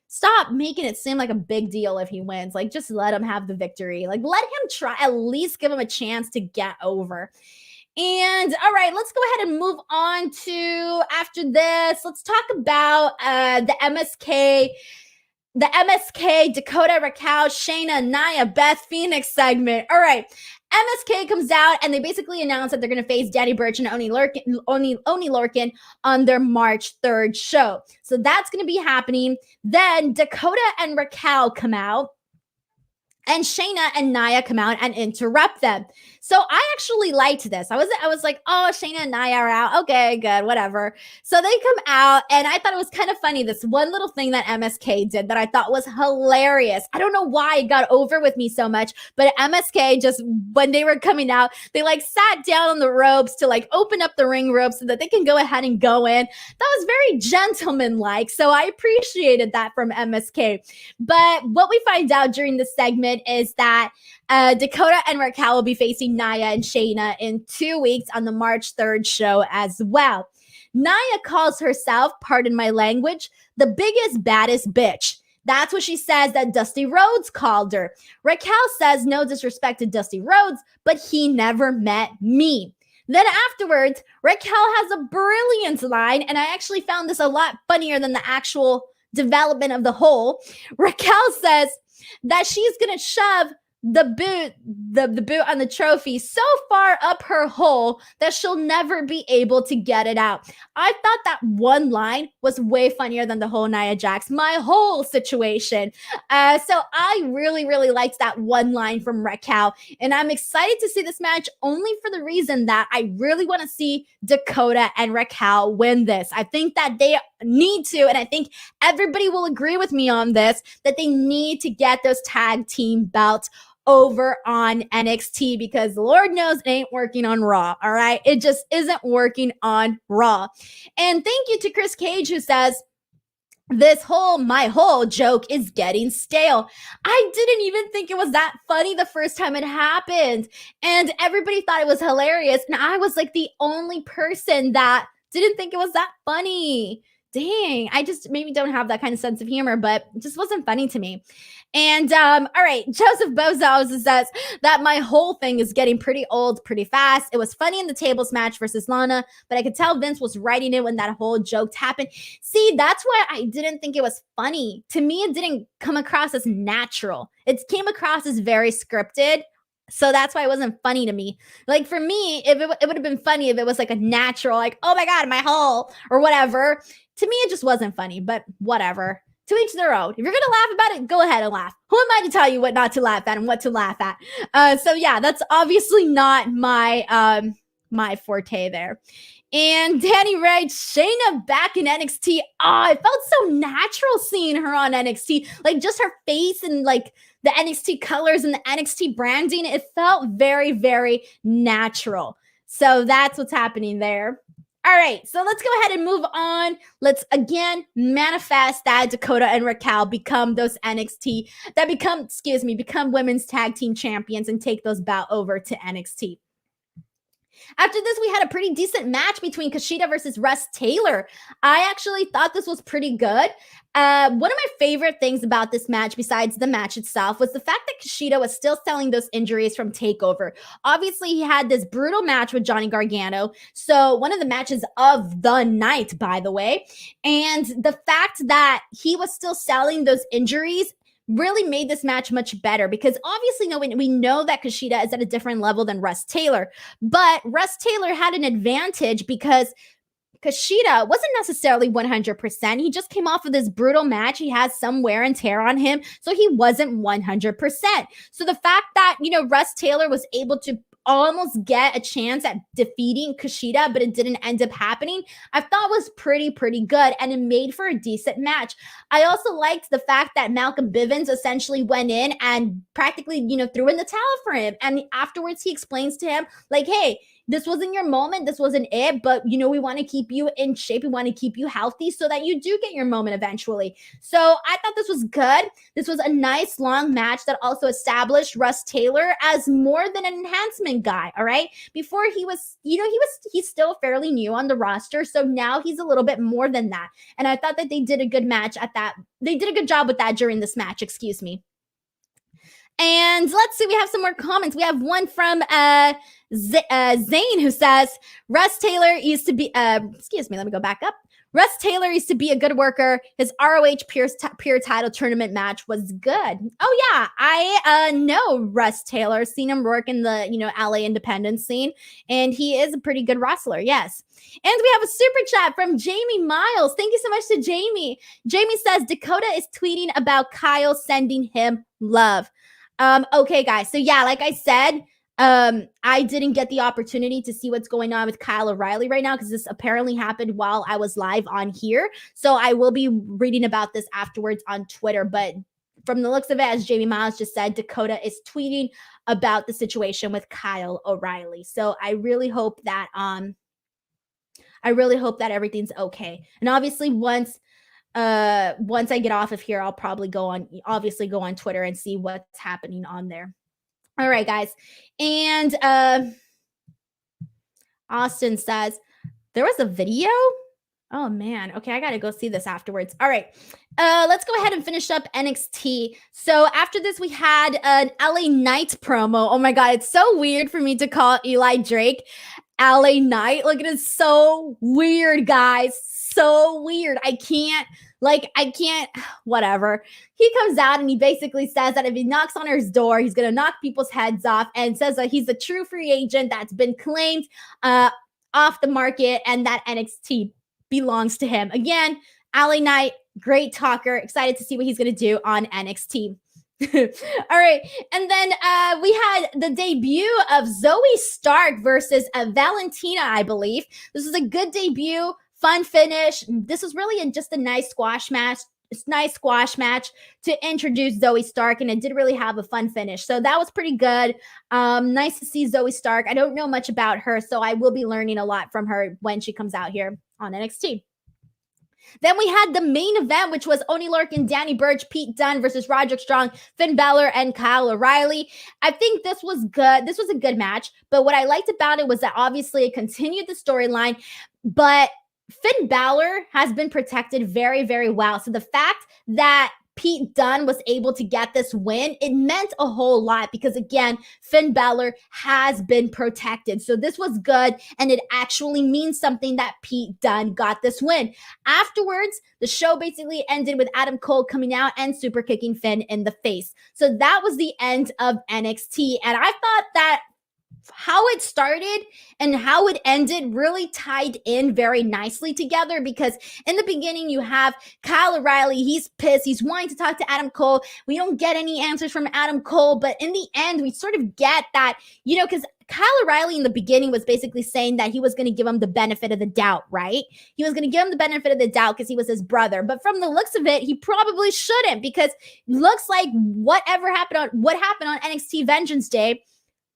stop making it seem like a big deal if he wins. Just let him have the victory. Let him try, at least give him a chance to get over. And all right, let's go ahead and move on to, after this, let's talk about the MSK, Dakota, Raquel, Shayna, Nia, Beth Phoenix segment. All right. MSK comes out and they basically announce that they're going to face Danny Burch and Oni Lorcan on their March 3rd show. So that's going to be happening. Then Dakota and Raquel come out. And Shayna and Nia come out and interrupt them. So I actually liked this. I was like, oh, Shayna and Nia are out. Okay, good, whatever. So they come out, and I thought it was kind of funny. This one little thing that MSK did that I thought was hilarious. I don't know why it got over with me so much, but MSK just, when they were coming out, they sat down on the ropes to open up the ring ropes so that they can go ahead and go in. That was very gentlemanlike. So I appreciated that from MSK. But what we find out during the segment is that Dakota and Raquel will be facing Nia and Shayna in 2 weeks on the March 3rd show as well. Nia calls herself, pardon my language, the biggest, baddest bitch. That's what she says that Dusty Rhodes called her. Raquel says no disrespect to Dusty Rhodes, but he never met me. Then afterwards, Raquel has a brilliant line, and I actually found this a lot funnier than the actual development of the whole. Raquel says that she's going to shove the boot on the trophy so far up her hole that she'll never be able to get it out. I thought that one line was way funnier than the whole Nia Jax, my whole situation. So I really, really liked that one line from Raquel. And I'm excited to see this match only for the reason that I really want to see Dakota and Raquel win this. I think that they need to, and I think everybody will agree with me on this, that they need to get those tag team belts over on NXT because Lord knows it ain't working on Raw, all right? It just isn't working on Raw. And thank you to Chris Cage who says, my whole joke is getting stale. I didn't even think it was that funny the first time it happened. And everybody thought it was hilarious. And I was like the only person that didn't think it was that funny. Dang, I just maybe don't have that kind of sense of humor, but it just wasn't funny to me. And all right, Joseph Bozo also says that my whole thing is getting pretty old pretty fast. It was funny in the tables match versus Lana, but I could tell Vince was writing it when that whole joke happened. See, that's why I didn't think it was funny. To me, it didn't come across as natural. It came across as very scripted. So that's why it wasn't funny to me. Like for me, if it would have been funny if it was like a natural, like, oh my God, my hole or whatever. To me, it just wasn't funny, but whatever. To each their own. If you're going to laugh about it, go ahead and laugh. Who am I to tell you what not to laugh at and what to laugh at? So yeah, that's obviously not my my forte there. And Danny writes, Shayna back in NXT. Oh, it felt so natural seeing her on NXT. Like just her face and like the NXT colors and the NXT branding. It felt very, very natural. So that's what's happening there. All right, so let's go ahead and move on. Let's again manifest that Dakota and Raquel become those become women's tag team champions and take those bout over to NXT. After this, we had a pretty decent match between Kushida versus Russ Taylor. I actually thought this was pretty good. One of my favorite things about this match, besides the match itself, was the fact that Kushida was still selling those injuries from TakeOver. Obviously, he had this brutal match with Johnny Gargano. So one of the matches of the night, by the way. And the fact that he was still selling those injuries really made this match much better because obviously we know that Kushida is at a different level than Russ Taylor, but Russ Taylor had an advantage because Kushida wasn't necessarily 100%. He just came off of this brutal match. He has some wear and tear on him, so he wasn't 100%. So the fact that, Russ Taylor was able to almost get a chance at defeating Kushida, but it didn't end up happening, I thought was pretty good, and it made for a decent match. I also liked the fact that Malcolm Bivens essentially went in and practically, threw in the towel for him. And afterwards, he explains to him, like, hey, this wasn't your moment. This wasn't it. But, we want to keep you in shape. We want to keep you healthy so that you do get your moment eventually. So I thought this was good. This was a nice long match that also established Russ Taylor as more than an enhancement guy. All right. Before he was, he's still fairly new on the roster. So now he's a little bit more than that. And I thought that they did a good match at that. They did a good job with that during this match. Excuse me. And let's see, we have some more comments. We have one from Zane who says, Russ Taylor used to be, let me go back up. Russ Taylor used to be a good worker. His ROH Pure title tournament match was good. Oh yeah, I know Russ Taylor. Seen him work in the LA independent scene, and he is a pretty good wrestler. Yes. And we have a super chat from Jamie Miles. Thank you so much to Jamie. Jamie says Dakota is tweeting about Kyle sending him love. Okay, guys. So yeah, like I said, I didn't get the opportunity to see what's going on with Kyle O'Reilly right now because this apparently happened while I was live on here. So I will be reading about this afterwards on Twitter. But from the looks of it, as Jamie Miles just said, Dakota is tweeting about the situation with Kyle O'Reilly. So I really hope that everything's okay. And obviously once I get off of here, I'll probably go on Twitter and see what's happening on there. All right, guys. And Austin says, there was a video? Oh, man. Okay, I got to go see this afterwards. All right. Let's go ahead and finish up NXT. So after this, we had an LA Knight promo. Oh, my God. It's so weird for me to call Eli Drake LA Knight. Like, it is so weird, guys. So weird. I can't, whatever. He comes out and he basically says that if he knocks on his door, he's going to knock people's heads off, and says that he's a true free agent that's been claimed off the market and that NXT belongs to him. Again, LA Knight, great talker. Excited to see what he's going to do on NXT. All right. And then we had the debut of Zoe Stark versus Valentina, I believe. This was a good debut. Fun finish. This was really just a nice squash match. nice squash match to introduce Zoe Stark, and it did really have a fun finish. So that was pretty good. Nice to see Zoe Stark. I don't know much about her, so I will be learning a lot from her when she comes out here on NXT. Then we had the main event, which was Oney Lorcan, Danny Burch, Pete Dunne versus Roderick Strong, Finn Balor, and Kyle O'Reilly. I think this was good. This was a good match. But what I liked about it was that obviously it continued the storyline, but Finn Balor has been protected very, very well. So the fact that Pete Dunne was able to get this win, it meant a whole lot because, again, Finn Balor has been protected. So this was good, and it actually means something that Pete Dunne got this win. Afterwards, the show basically ended with Adam Cole coming out and super kicking Finn in the face. So that was the end of NXT, and I thought that how it started and how it ended really tied in very nicely together, because in the beginning you have Kyle O'Reilly. He's pissed. He's wanting to talk to Adam Cole. We don't get any answers from Adam Cole, but in the end we sort of get that, because Kyle O'Reilly in the beginning was basically saying that he was going to give him the benefit of the doubt, right? He was going to give him the benefit of the doubt because he was his brother. But from the looks of it, he probably shouldn't, because it looks like what happened on NXT Vengeance Day,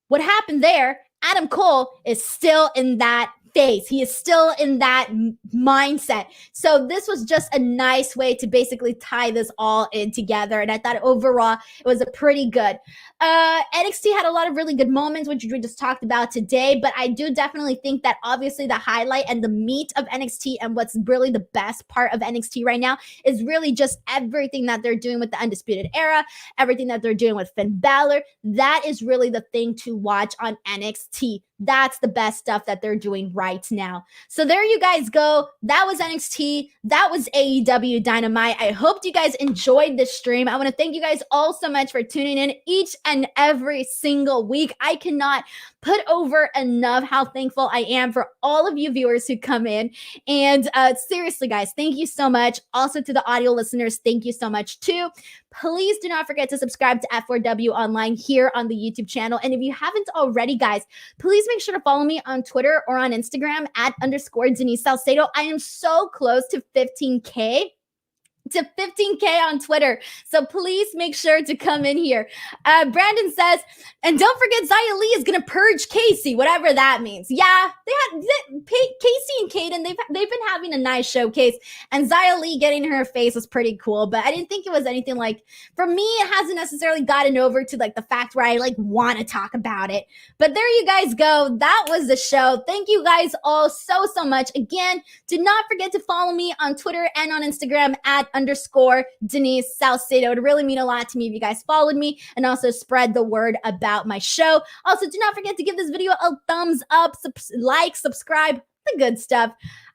what happened there, Adam Cole is still in that phase. He is still in that mindset. So this was just a nice way to basically tie this all in together. And I thought overall it was a pretty good. NXT had a lot of really good moments, which we just talked about today. But I do definitely think that obviously the highlight and the meat of NXT and what's really the best part of NXT right now is really just everything that they're doing with the Undisputed Era, everything that they're doing with Finn Balor. That is really the thing to watch on NXT. That's the best stuff that they're doing right now. So there you guys go. That was NXT. That was AEW Dynamite. I hope you guys enjoyed this stream. I want to thank you guys all so much for tuning in each and every single week. I cannot put over enough how thankful I am for all of you viewers who come in. And seriously, guys, thank you so much. Also to the audio listeners, thank you so much too. Please do not forget to subscribe to F4W Online here on the YouTube channel. And if you haven't already, guys, please make sure to follow me on Twitter or on Instagram at _Denise Salcedo. I am so close to 15K. On Twitter. So please make sure to come in here. Brandon says, and don't forget Xia Li is going to purge Casey, whatever that means. Yeah, Casey and Kaden, they've been having a nice showcase, and Xia Li getting her face was pretty cool, but I didn't think it was anything like, for me, it hasn't necessarily gotten over to like the fact where I like want to talk about it. But there you guys go. That was the show. Thank you guys all so much. Again, do not forget to follow me on Twitter and on Instagram at _Denise Salcedo. It would really mean a lot to me if you guys followed me, and also spread the word about my show. Also, do not forget to give this video a thumbs up, like, subscribe, the good stuff.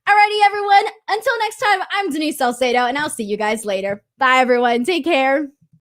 Alrighty, everyone. Until next time, I'm Denise Salcedo, and I'll see you guys later. Bye, everyone. Take care.